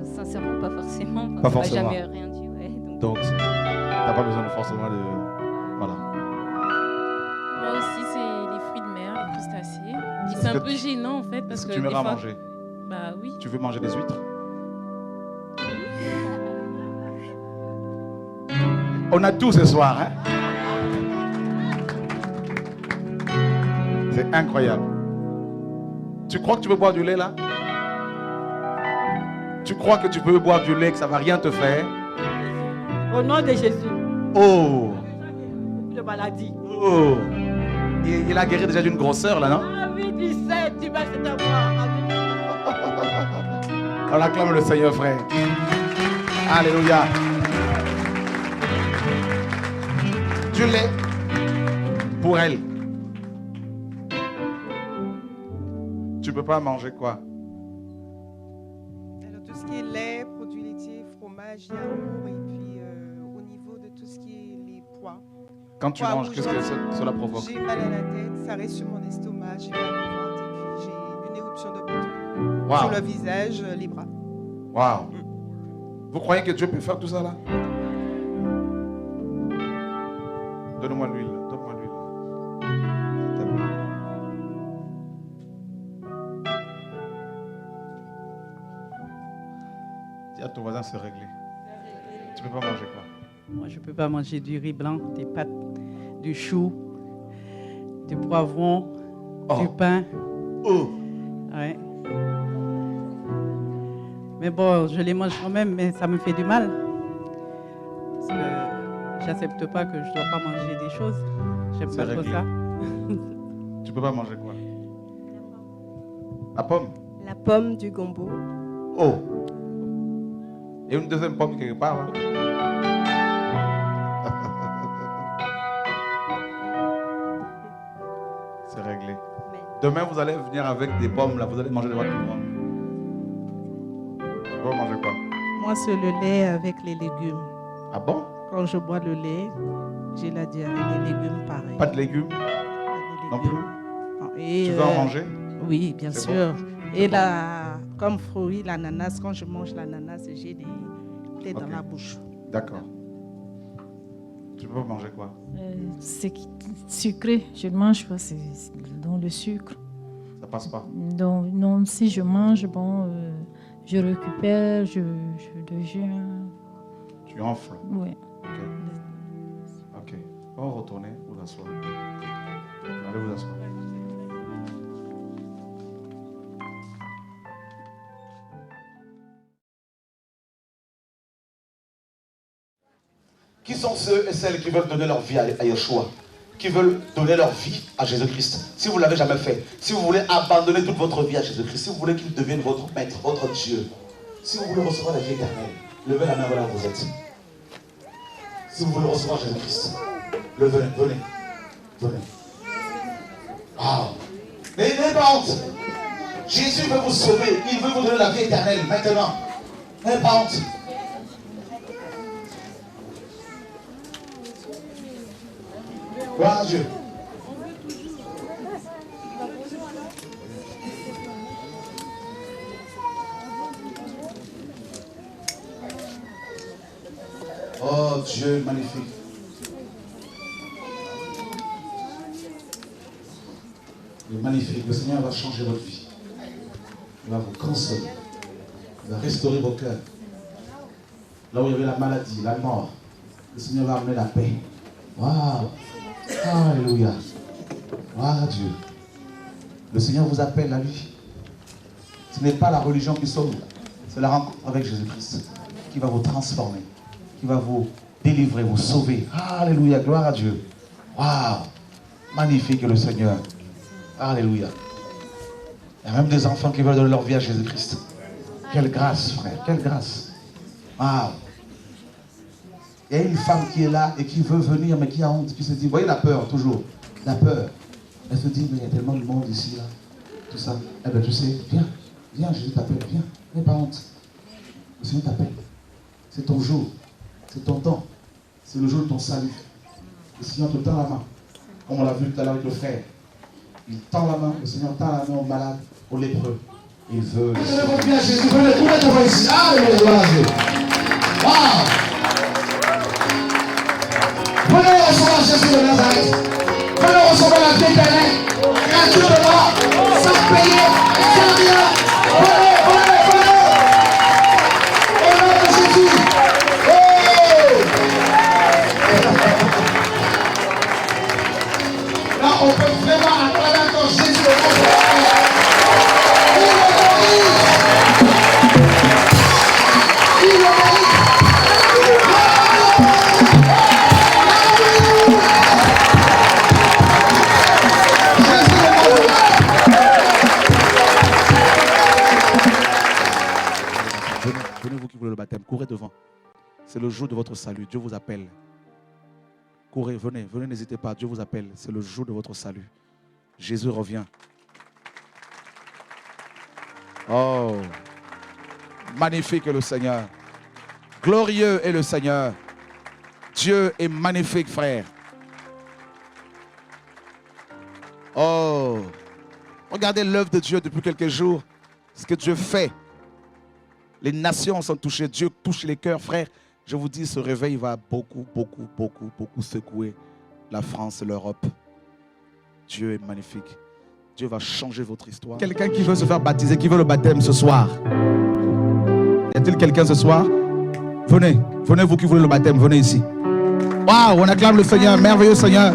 [SPEAKER 19] Sincèrement, pas forcément.
[SPEAKER 5] Pas forcément.
[SPEAKER 19] Jamais rien dit, ouais.
[SPEAKER 5] Donc, tu n'as pas besoin de forcément de... Voilà.
[SPEAKER 20] Moi aussi, c'est les fruits de mer, les crustacés. C'est un peu gênant, en fait, parce que
[SPEAKER 5] tu
[SPEAKER 20] des
[SPEAKER 5] m'aimeras
[SPEAKER 20] fois...
[SPEAKER 5] manger?
[SPEAKER 20] Bah oui.
[SPEAKER 5] Tu veux manger des huîtres? On a tout ce soir, hein? C'est incroyable. Tu crois que tu peux boire du lait là? Tu crois que tu peux boire du lait, que ça ne va rien te faire?
[SPEAKER 17] Au nom de Jésus.
[SPEAKER 5] Oh!
[SPEAKER 17] De maladie.
[SPEAKER 5] Oh! Il a guéri déjà d'une grosseur là, non?
[SPEAKER 17] Ah oui, tu sais, tu vas se voir.
[SPEAKER 5] On acclame le Seigneur, frère. Alléluia. Du lait pour elle. Tu peux pas manger quoi?
[SPEAKER 6] Alors tout ce qui est lait, produits laitiers, fromage, yaourt et puis au niveau de tout ce qui est les pois.
[SPEAKER 5] Quand tu manges, qu'est-ce que cela provoque?
[SPEAKER 6] J'ai mal à la tête, ça reste sur mon estomac, j'ai mal au ventre et puis j'ai une éruption de partout.
[SPEAKER 5] Wow.
[SPEAKER 6] Sur le visage, les bras.
[SPEAKER 5] Waouh! Vous croyez que Dieu peut faire tout ça là? Donne-moi l'huile, donne-moi l'huile. Dis à ton voisin, c'est réglé. Tu peux pas manger quoi?
[SPEAKER 17] Moi, je peux pas manger du riz blanc, des pâtes, du chou, du poivron, du pain. Ouais. Mais bon, je les mange quand même, mais ça me fait du mal. Parce que j'accepte pas que je dois pas manger des choses. J'aime pas trop ça.
[SPEAKER 5] Tu peux pas manger quoi? La pomme?
[SPEAKER 21] La pomme du gombo.
[SPEAKER 5] Oh! Et une deuxième pomme quelque part. Hein? C'est réglé. Demain, vous allez venir avec des pommes, là, vous allez manger devant tout le monde. Vous allez manger quoi?
[SPEAKER 17] Moi, c'est le lait avec les légumes.
[SPEAKER 5] Ah bon?
[SPEAKER 17] Quand je bois le lait, j'ai la diarrhée. Les légumes, pareil.
[SPEAKER 5] Pas de légumes? Non plus?
[SPEAKER 17] Et,
[SPEAKER 5] tu veux en manger?
[SPEAKER 17] Oui, bien
[SPEAKER 5] C'est
[SPEAKER 17] sûr.
[SPEAKER 5] bon.
[SPEAKER 17] Et là, comme fruit, l'ananas, quand je mange l'ananas, j'ai des plaies dans la bouche.
[SPEAKER 5] D'accord. Tu peux manger quoi?
[SPEAKER 22] C'est sucré, je ne mange pas, c'est dans le sucre.
[SPEAKER 5] Ça passe pas?
[SPEAKER 22] Donc, non, si je mange, bon, je récupère, je deviens...
[SPEAKER 5] Tu enfles?
[SPEAKER 22] Oui.
[SPEAKER 5] Ok. On va retourner, vous asseoir. Allez vous asseoir.
[SPEAKER 3] Qui sont ceux et celles qui veulent donner leur vie à Yeshua? Qui veulent donner leur vie à Jésus-Christ? Si vous ne l'avez jamais fait, si vous voulez abandonner toute votre vie à Jésus-Christ, si vous voulez qu'il devienne votre maître, votre Dieu, si vous voulez recevoir la vie éternelle, levez la main là où vous êtes. Si vous voulez recevoir Jésus-Christ, venez. Wow. Mais n'ayez pas honte. Jésus veut vous sauver, il veut vous donner la vie éternelle maintenant. N'ayez pas honte. Gloire à Dieu. Oh Dieu magnifique. Il est magnifique. Le Seigneur va changer votre vie. Il va vous consoler. Il va restaurer vos cœurs.
[SPEAKER 5] Là où il y avait la maladie, la mort, le Seigneur va amener la paix. Waouh! Alléluia! Gloire à Dieu. Le Seigneur vous appelle à lui. Ce n'est pas la religion qui sauve, c'est la rencontre avec Jésus-Christ qui va vous transformer, qui va vous délivrer, vous sauver. Alléluia, gloire à Dieu. Waouh! Magnifique le Seigneur. Alléluia. Il y a même des enfants qui veulent donner leur vie à Jésus-Christ. Quelle grâce, frère, quelle grâce. Waouh! Il y a une femme qui est là et qui veut venir, mais qui a honte, qui se dit, vous voyez la peur, toujours, la peur. Elle se dit, mais il y a tellement de monde ici, là, tout ça. Eh bien, tu sais, viens, viens, Jésus t'appelle, viens, n'aie pas honte. Le Seigneur t'appelle. C'est ton jour, c'est ton temps, c'est le jour de ton salut. Le Seigneur te tend la main, comme on l'a vu tout à l'heure avec le frère. Il tend la main, le Seigneur tend la main aux malades, aux lépreux. Il veut. Donnez-vous bien Jésus, venez tout mettre devant ici. Alléluia, Dieu. Waouh! Venez recevoir Jésus de Nazareth. Venez recevoir la vie éternelle, gratuitement, sans payer, sans rien. Venez, venez, venez. Au nom de Jésus. Oh! Là, on peut vraiment acclamer encore Jésus de Nazareth. Venez vous qui voulez le baptême, courez devant. C'est le jour de votre salut. Dieu vous appelle. Courez, venez, venez, n'hésitez pas. Dieu vous appelle. C'est le jour de votre salut. Jésus revient. Oh, magnifique est le Seigneur. Glorieux est le Seigneur. Dieu est magnifique, frère. Oh, regardez l'œuvre de Dieu depuis quelques jours. Ce que Dieu fait. Les nations sont touchées. Dieu touche les cœurs, frère. Je vous dis, ce réveil va beaucoup secouer la France et l'Europe. Dieu est magnifique. Dieu va changer votre histoire. Quelqu'un qui veut se faire baptiser, qui veut le baptême ce soir. Y a-t-il quelqu'un ce soir? Venez, venez vous qui voulez le baptême, venez ici. Waouh, on acclame le Seigneur, merveilleux Seigneur.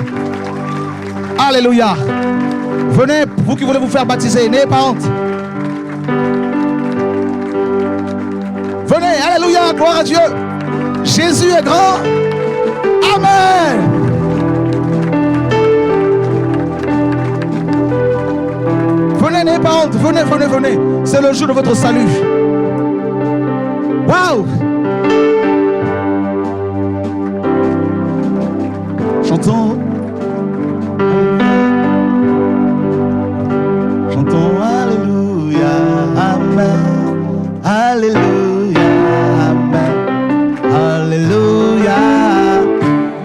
[SPEAKER 5] Alléluia. Venez, vous qui voulez vous faire baptiser, n'ayez pas honte. Venez, alléluia, gloire à Dieu. Jésus est grand. Amen. Venez, n'ayez pas honte. Venez, venez, venez. C'est le jour de votre salut. Waouh. Chantons. Chantons alléluia. Amen. Alléluia. Amen. Alléluia.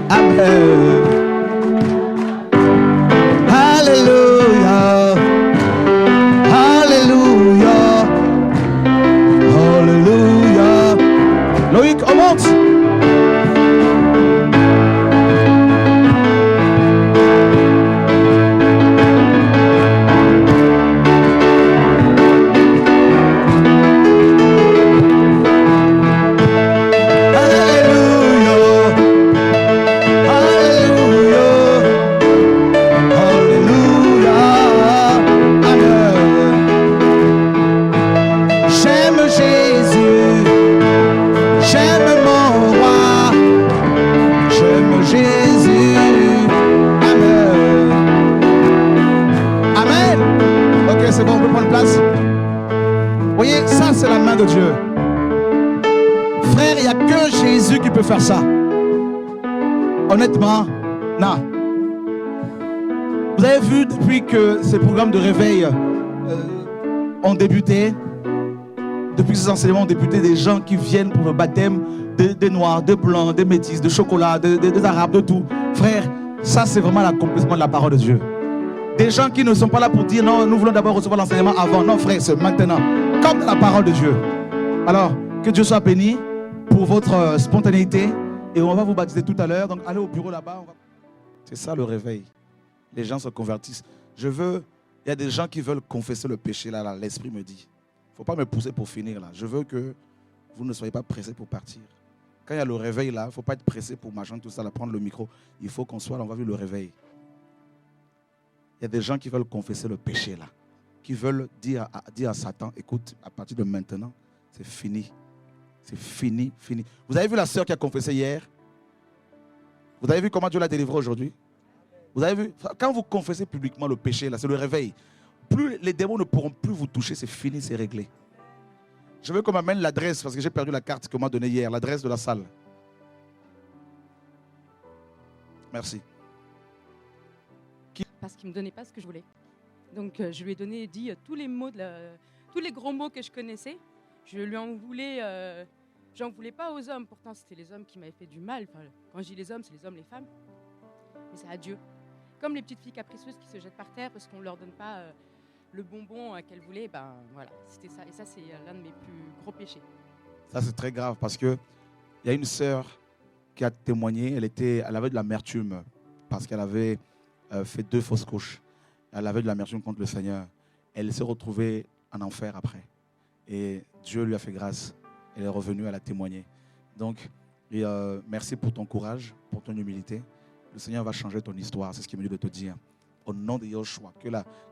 [SPEAKER 5] Amen. Alléluia. Alléluia. Alléluia. Loïc, on monte. De Dieu. Frère, il n'y a que Jésus qui peut faire ça. Honnêtement, non. Vous avez vu depuis que ces programmes de réveil ont débuté, depuis que ces enseignements ont débuté, des gens qui viennent pour le baptême, des noirs, des blancs, des métis, de chocolat, des arabes, de tout. Frère, ça c'est vraiment l'accomplissement de la parole de Dieu. Des gens qui ne sont pas là pour dire non, nous voulons d'abord recevoir l'enseignement avant. Non frère, c'est maintenant. Comme dans la parole de Dieu. Alors, que Dieu soit béni pour votre spontanéité. Et on va vous baptiser tout à l'heure. Donc, allez au bureau là-bas. C'est ça le réveil. Les gens se convertissent. Il y a des gens qui veulent confesser le péché là. L'esprit me dit. Il ne faut pas me pousser pour finir là. Je veux que vous ne soyez pas pressés pour partir. Quand il y a le réveil là, il ne faut pas être pressé pour machin, tout ça, là, prendre le micro. Il faut qu'on soit là, on va vivre le réveil. Il y a des gens qui veulent confesser le péché là. Qui veulent dire à Satan, écoute, à partir de maintenant, c'est fini. C'est fini, fini. Vous avez vu la sœur qui a confessé hier? Vous avez vu comment Dieu l'a délivré aujourd'hui? Vous avez vu? Quand vous confessez publiquement le péché, là, c'est le réveil. Plus les démons ne pourront plus vous toucher, c'est fini, c'est réglé. Je veux qu'on m'amène l'adresse, parce que j'ai perdu la carte qu'on m'a donnée hier, l'adresse de la salle. Merci.
[SPEAKER 7] Parce qu'il ne me donnait pas ce que je voulais. Donc je lui ai dit tous les mots, tous les gros mots que je connaissais. Je lui en voulais, j'en voulais pas aux hommes. Pourtant, c'était les hommes qui m'avaient fait du mal. Enfin, quand je dis les hommes, c'est les hommes, les femmes. Mais c'est à Dieu. Comme les petites filles capricieuses qui se jettent par terre parce qu'on ne leur donne pas le bonbon qu'elles voulaient. Ben voilà, c'était ça. Et ça, c'est l'un de mes plus gros péchés.
[SPEAKER 5] Ça, c'est très grave parce qu'il y a une sœur qui a témoigné. Elle avait de l'amertume parce qu'elle avait fait 2 fausses couches. Elle avait de l'amertume contre le Seigneur. Elle s'est retrouvée en enfer après. Et Dieu lui a fait grâce. Elle est revenue, elle a témoigné. Donc, merci pour ton courage, pour ton humilité. Le Seigneur va changer ton histoire, c'est ce qu'il me dit de te dire. Au nom de Yahushua,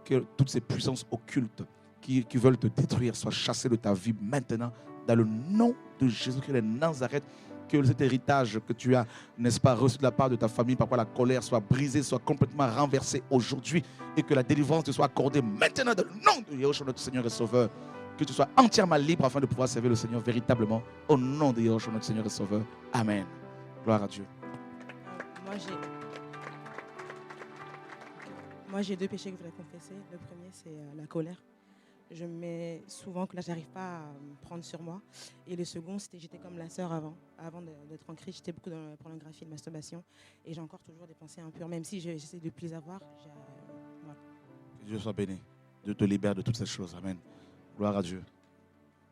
[SPEAKER 5] que toutes ces puissances occultes qui veulent te détruire soient chassées de ta vie maintenant, dans le nom de Jésus-Christ de Nazareth. Que cet héritage que tu as, n'est-ce pas, reçu de la part de ta famille, par quoi la colère soit brisée, soit complètement renversée aujourd'hui, et que la délivrance te soit accordée maintenant dans le nom de Yahushua, notre Seigneur et Sauveur. Que tu sois entièrement libre afin de pouvoir servir le Seigneur véritablement, au nom de Yahushua, notre Seigneur et Sauveur. Amen. Gloire à Dieu.
[SPEAKER 21] Moi, j'ai 2 péchés que je voudrais confesser. Le premier, c'est la colère. Je me mets souvent que là, j'arrive pas à me prendre sur moi. Et le second, c'était j'étais comme la sœur avant d'être en Christ. J'étais beaucoup dans la pornographie et la masturbation. Et j'ai encore toujours des pensées impures, même si j'essaie de ne plus avoir. Voilà.
[SPEAKER 5] Que Dieu soit béni. Dieu te libère de toutes ces choses. Amen. Gloire à Dieu.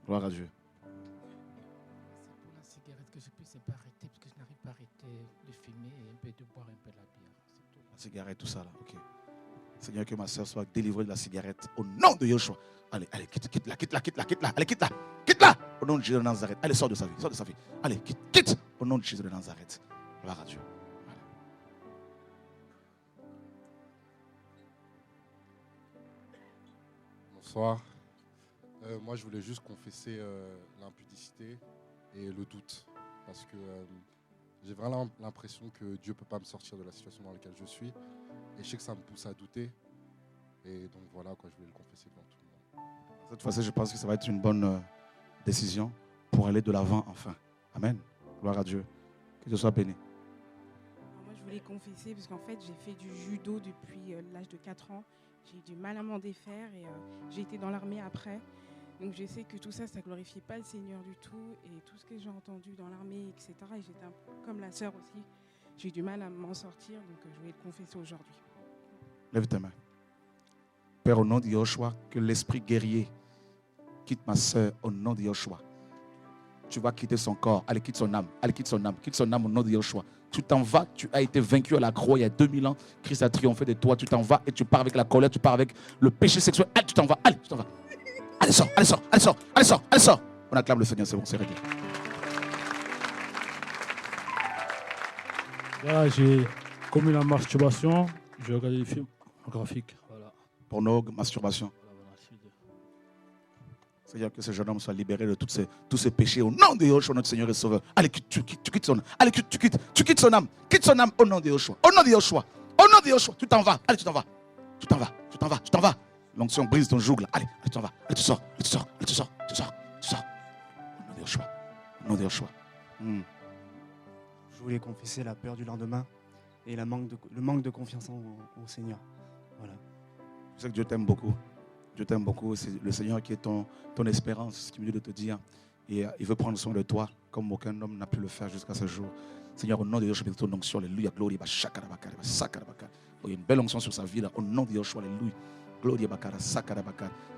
[SPEAKER 5] Gloire à Dieu.
[SPEAKER 11] C'est pour la cigarette que je ne puisse pas arrêter, parce que je n'arrive pas à arrêter de fumer et un peu de boire un peu de la bière.
[SPEAKER 5] La cigarette, tout ça là. Ok. Seigneur, que ma soeur soit délivrée de la cigarette au nom de Yahushua. Allez, quitte-la. Allez, quitte-la. Au nom de Jésus de Nazareth. Allez, sors de sa vie. Allez, quitte. Au nom de Jésus de Nazareth. Gloire à Dieu. Voilà.
[SPEAKER 23] Bonsoir. Moi, je voulais juste confesser l'impudicité et le doute. Parce que j'ai vraiment l'impression que Dieu ne peut pas me sortir de la situation dans laquelle je suis. Et je sais que ça me pousse à douter. Et donc voilà, je voulais le confesser devant tout le monde.
[SPEAKER 5] Cette fois-ci, je pense que ça va être une bonne décision pour aller de l'avant enfin. Amen. Gloire à Dieu. Que Dieu soit béni.
[SPEAKER 21] Moi, je voulais confesser parce qu'en fait, j'ai fait du judo depuis l'âge de 4 ans. J'ai eu du mal à m'en défaire et j'ai été dans l'armée après. Donc je sais que tout ça, ça ne glorifie pas le Seigneur du tout. Et tout ce que j'ai entendu dans l'armée, etc. Et j'étais un peu comme la sœur aussi. J'ai eu du mal à m'en sortir, donc je voulais le confesser aujourd'hui.
[SPEAKER 5] Lève tes mains. Père, au nom de Yahushua, que l'esprit guerrier quitte ma soeur au nom de Yahushua. Tu vas quitter son corps. Allez, quitte son âme. Quitte son âme au nom de Yahushua. Tu t'en vas, tu as été vaincu à la croix il y a 2000 ans. Christ a triomphé de toi. Tu t'en vas et tu pars avec la colère, tu pars avec le péché sexuel. Allez, tu t'en vas. Allez, sors. On acclame le Seigneur, c'est bon, c'est réglé.
[SPEAKER 24] Voilà, j'ai commis la masturbation, j'ai regardé des films graphiques. Voilà.
[SPEAKER 5] Porno, masturbation. Seigneur, que ce jeune homme soit libéré de tous ces péchés au nom de Yahushua, notre Seigneur et Sauveur. Allez, tu quittes son âme. Allez, tu quittes son âme. Quitte son âme au nom de Yahushua. Au nom de Yahushua. Tu t'en vas. Allez, tu t'en vas. L'onction brise ton joug là. Allez, tu t'en vas. Allez, tu sors. Au nom de Yahushua.
[SPEAKER 25] Je voulais confesser la peur du lendemain et le manque de confiance au Seigneur. Voilà.
[SPEAKER 5] Je sais que Dieu t'aime beaucoup. C'est le Seigneur qui est ton espérance, c'est ce qu'il me dit de te dire. Et il veut prendre soin de toi comme aucun homme n'a pu le faire jusqu'à ce jour. Seigneur, au nom de Yahushua, ton onction, alléluia, gloire, il y a une belle onction sur sa vie là, au nom de Yahushua, alléluia.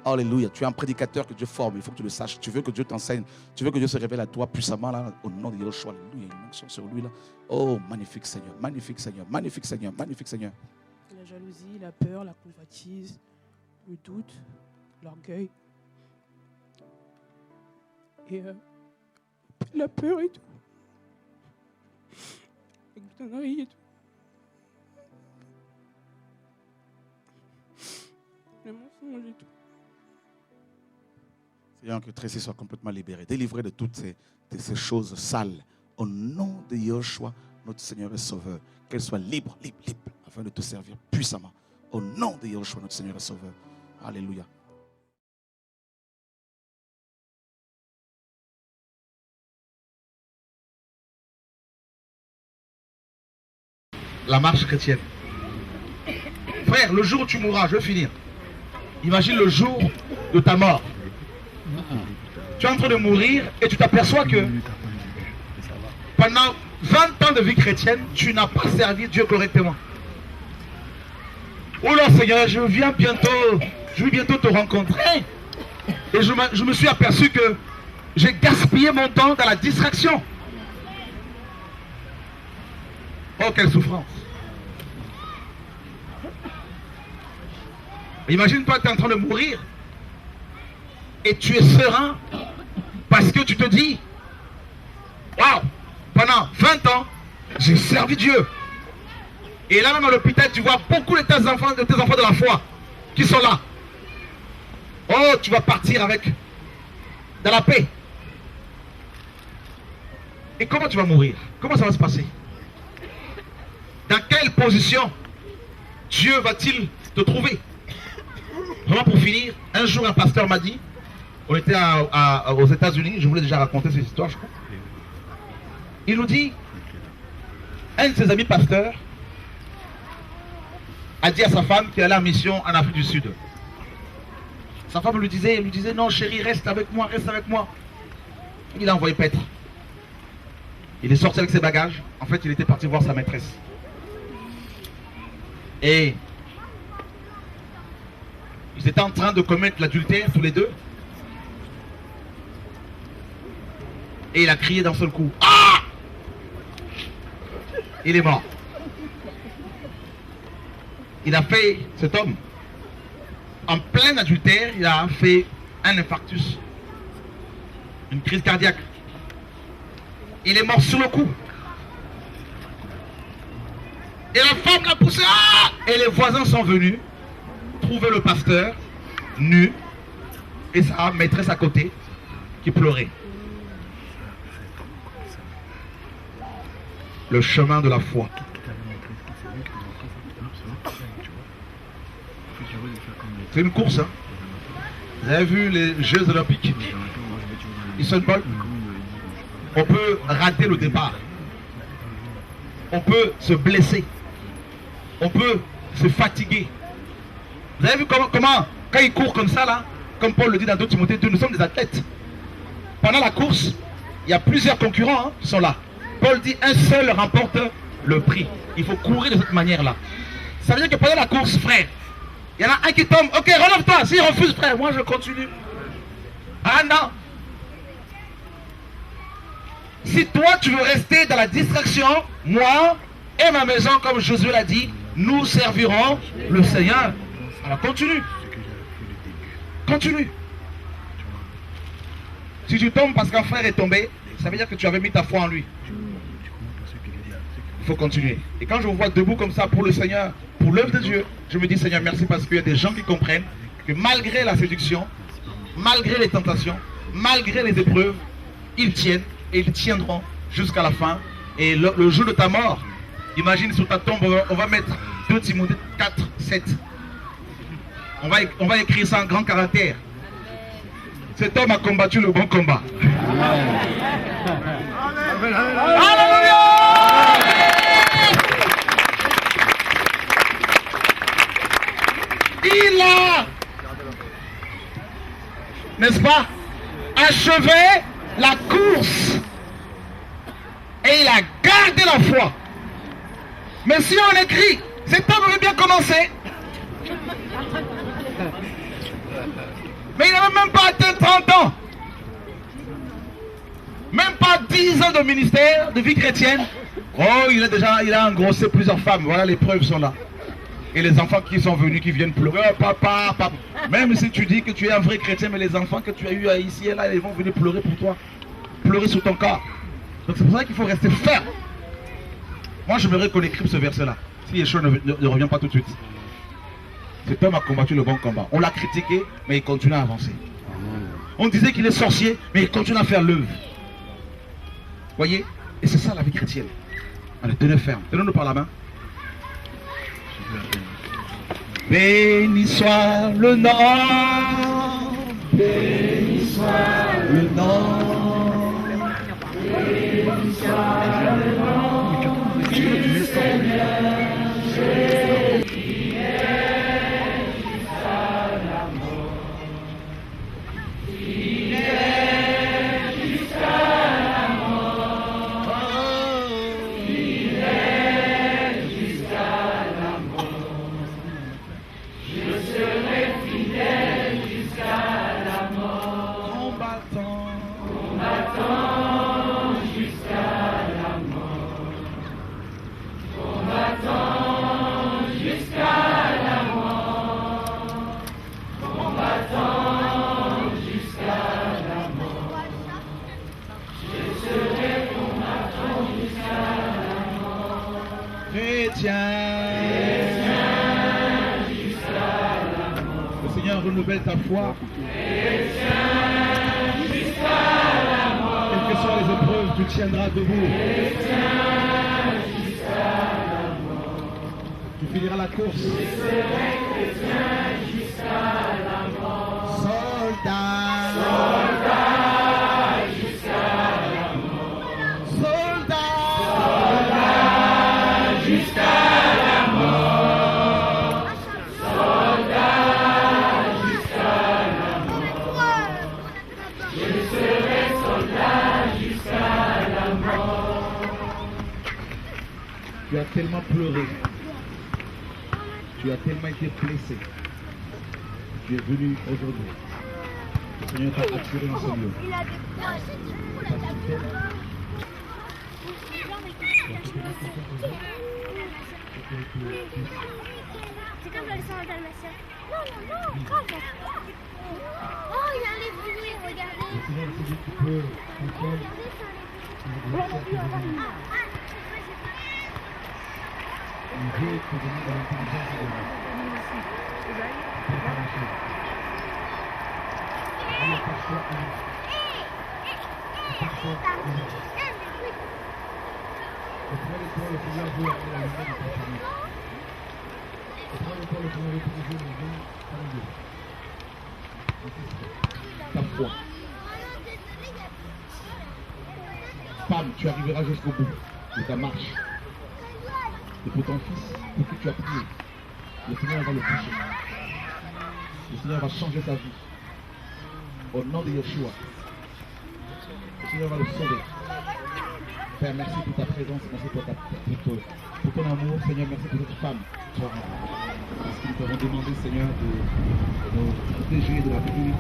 [SPEAKER 5] Alléluia. Tu es un prédicateur que Dieu forme, il faut que tu le saches. Tu veux que Dieu t'enseigne, tu veux que Dieu se révèle à toi puissamment là, au nom de Yahushua, alléluia. Il y a une onction sur lui là. Oh, magnifique Seigneur.
[SPEAKER 6] La jalousie, la peur, la convoitise, le doute, l'orgueil. Et la peur et tout.
[SPEAKER 21] avec du tannerie et tout. Les mensonges et tout.
[SPEAKER 5] Seigneur, que Tracy soit complètement libérée, délivrée de toutes ces choses sales. Au nom de Yeshua, notre Seigneur et Sauveur, qu'elle soit libre, libre, libre, afin de te servir puissamment. Au nom de Yeshua, notre Seigneur et Sauveur. Alléluia.
[SPEAKER 3] La marche chrétienne. Frère, le jour où tu mourras, je vais finir. Imagine le jour de ta mort. Tu es en train de mourir et tu t'aperçois que pendant 20 ans de vie chrétienne, tu n'as pas servi Dieu correctement. Oh là Seigneur, je vais bientôt te rencontrer. Et je me suis aperçu que j'ai gaspillé mon temps dans la distraction. Oh, quelle souffrance. Imagine-toi, tu es en train de mourir et tu es serein parce que tu te dis, waouh, pendant 20 ans, j'ai servi Dieu. Et là même à l'hôpital, tu vois beaucoup de tes enfants de la foi qui sont là. Oh, tu vas partir avec dans la paix. Et comment tu vas mourir? Comment ça va se passer? Dans quelle position Dieu va-t-il te trouver? Vraiment pour finir, un jour un pasteur m'a dit, on était aux États-Unis, je vous l'ai déjà raconté cette histoire, je crois. Il nous dit, un de ses amis pasteurs a dit à sa femme qu'elle allait en mission en Afrique du Sud. Sa femme lui disait non chérie, reste avec moi, reste avec moi. Il a envoyé paître. Il est sorti avec ses bagages. En fait, il était parti voir sa maîtresse. Et ils étaient en train de commettre l'adultère tous les deux. Et il a crié d'un seul coup. Ah! Il est mort. Il a fait, cet homme, en plein adultère, il a fait un infarctus. Une crise cardiaque. Il est mort sur le coup. Et la femme l'a poussé. Ah! Et les voisins sont venus trouver le pasteur nu et sa maîtresse à côté qui pleurait. Le chemin de la foi. C'est une course. Hein. Vous avez vu les Jeux Olympiques? Usain Bolt. On peut rater le départ. On peut se blesser. On peut se fatiguer. Vous avez vu comment quand il court comme ça là, comme Paul le dit dans 2 Timothée 2, nous sommes des athlètes. Pendant la course, il y a plusieurs concurrents qui sont là. Paul dit un seul remporte le prix. Il faut courir de cette manière-là. Ça veut dire que pendant la course, frère, il y en a un qui tombe. Ok, relève-toi. S'il refuse, frère, moi je continue. Ah non. Si toi tu veux rester dans la distraction, moi et ma maison, comme Josué l'a dit, nous servirons le Seigneur. Alors continue. Continue. Si tu tombes parce qu'un frère est tombé, ça veut dire que tu avais mis ta foi en lui. Il faut continuer. Et quand je vous vois debout comme ça pour le Seigneur, pour l'œuvre de Dieu, je me dis Seigneur merci parce qu'il y a des gens qui comprennent que malgré la séduction, malgré les tentations, malgré les épreuves, ils tiennent et ils tiendront jusqu'à la fin. Et le jour de ta mort, imagine sur ta tombe, on va mettre 2 Timothée 4, 7. On va écrire ça en grand caractère. Cet homme a combattu le bon combat. Alléluia! Il a, n'est-ce pas, achevé la course et il a gardé la foi. Mais si on écrit, cet homme aurait bien commencé, mais il n'avait même pas atteint 30 ans, même pas 10 ans de ministère, de vie chrétienne. Oh, il a engrossé plusieurs femmes, voilà, les preuves sont là. Et les enfants qui sont venus, qui viennent pleurer, oh, papa, papa. Même si tu dis que tu es un vrai chrétien, mais les enfants que tu as eu ici et là, ils vont venir pleurer pour toi. Pleurer sur ton corps. Donc c'est pour ça qu'il faut rester ferme.
[SPEAKER 5] Moi, j'aimerais qu'on écrive ce verset-là. Si Yeshua ne revient pas tout de suite. Cet homme a combattu le bon combat. On l'a critiqué, mais il continue à avancer. On disait qu'il est sorcier, mais il continue à faire l'œuvre. Voyez? Et c'est ça la vie chrétienne. Allez, tenez ferme. Tenez-nous par la main. Béni soit le nom. Béni soit le nom. Béni soit le nom du Seigneur Jésus qui est jusqu'à la mort. Il est jusqu'à la mort. Il est jusqu'à la mort. Je serai fidèle jusqu'à la mort. Combattant, combattant jusqu'à la mort. Combattant jusqu'à la mort. Combattant jusqu'à la mort. Je serai combattant jusqu'à la mort. Chrétien, jusqu'à la mort. Le Seigneur renouvelle ta foi. Chrétien jusqu'à la mort. Quelles que soient les épreuves, tu tiendras debout. Chrétien jusqu'à la mort. Tu finiras la course. Je serai chrétien jusqu'à la mort. Soldat. Soldat jusqu'à la mort. Soldat. Soldat jusqu'à la mort. Soldat jusqu'à la mort. Je serai soldat jusqu'à la mort. Tu as tellement pleuré. Tu as tellement été blessé. Tu es venu aujourd'hui. Le Seigneur t'a attiré dans ce lieu.
[SPEAKER 1] C'est comme le sang dalmatien. Non, non, non, grave. Oh, il a les bouillés, regardez.
[SPEAKER 5] Le Seigneur te dit que tu peux comprendre. Il veut te donner de l'intelligence et de l'amour. Il n'y a pas de choix unique. Il n'y a pas de choix unique. Et toi, le Seigneur veut avoir la lumière de ta famille. Et toi, le Seigneur veut utiliser les gens familiaux. Ta foi. Femme, tu arriveras jusqu'au bout de ta marche. Et pour ton fils, pour qui tu as prié, le Seigneur va le toucher. Le Seigneur va changer sa vie. Au nom de Yeshua. Le Seigneur va le sauver. Père, merci pour ta présence, merci pour ton amour. Seigneur, merci pour cette femme. Parce qu'ils t'auront demandé, Seigneur, de nous protéger de la pluie.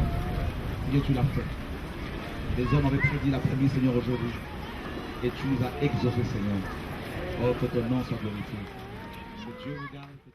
[SPEAKER 5] Seigneur, tu l'as fait. Les hommes avaient prédit la pluie, Seigneur, aujourd'hui. Et tu nous as exaucés, Seigneur. Oh, que ton nom soit glorifié. Que Dieu regarde.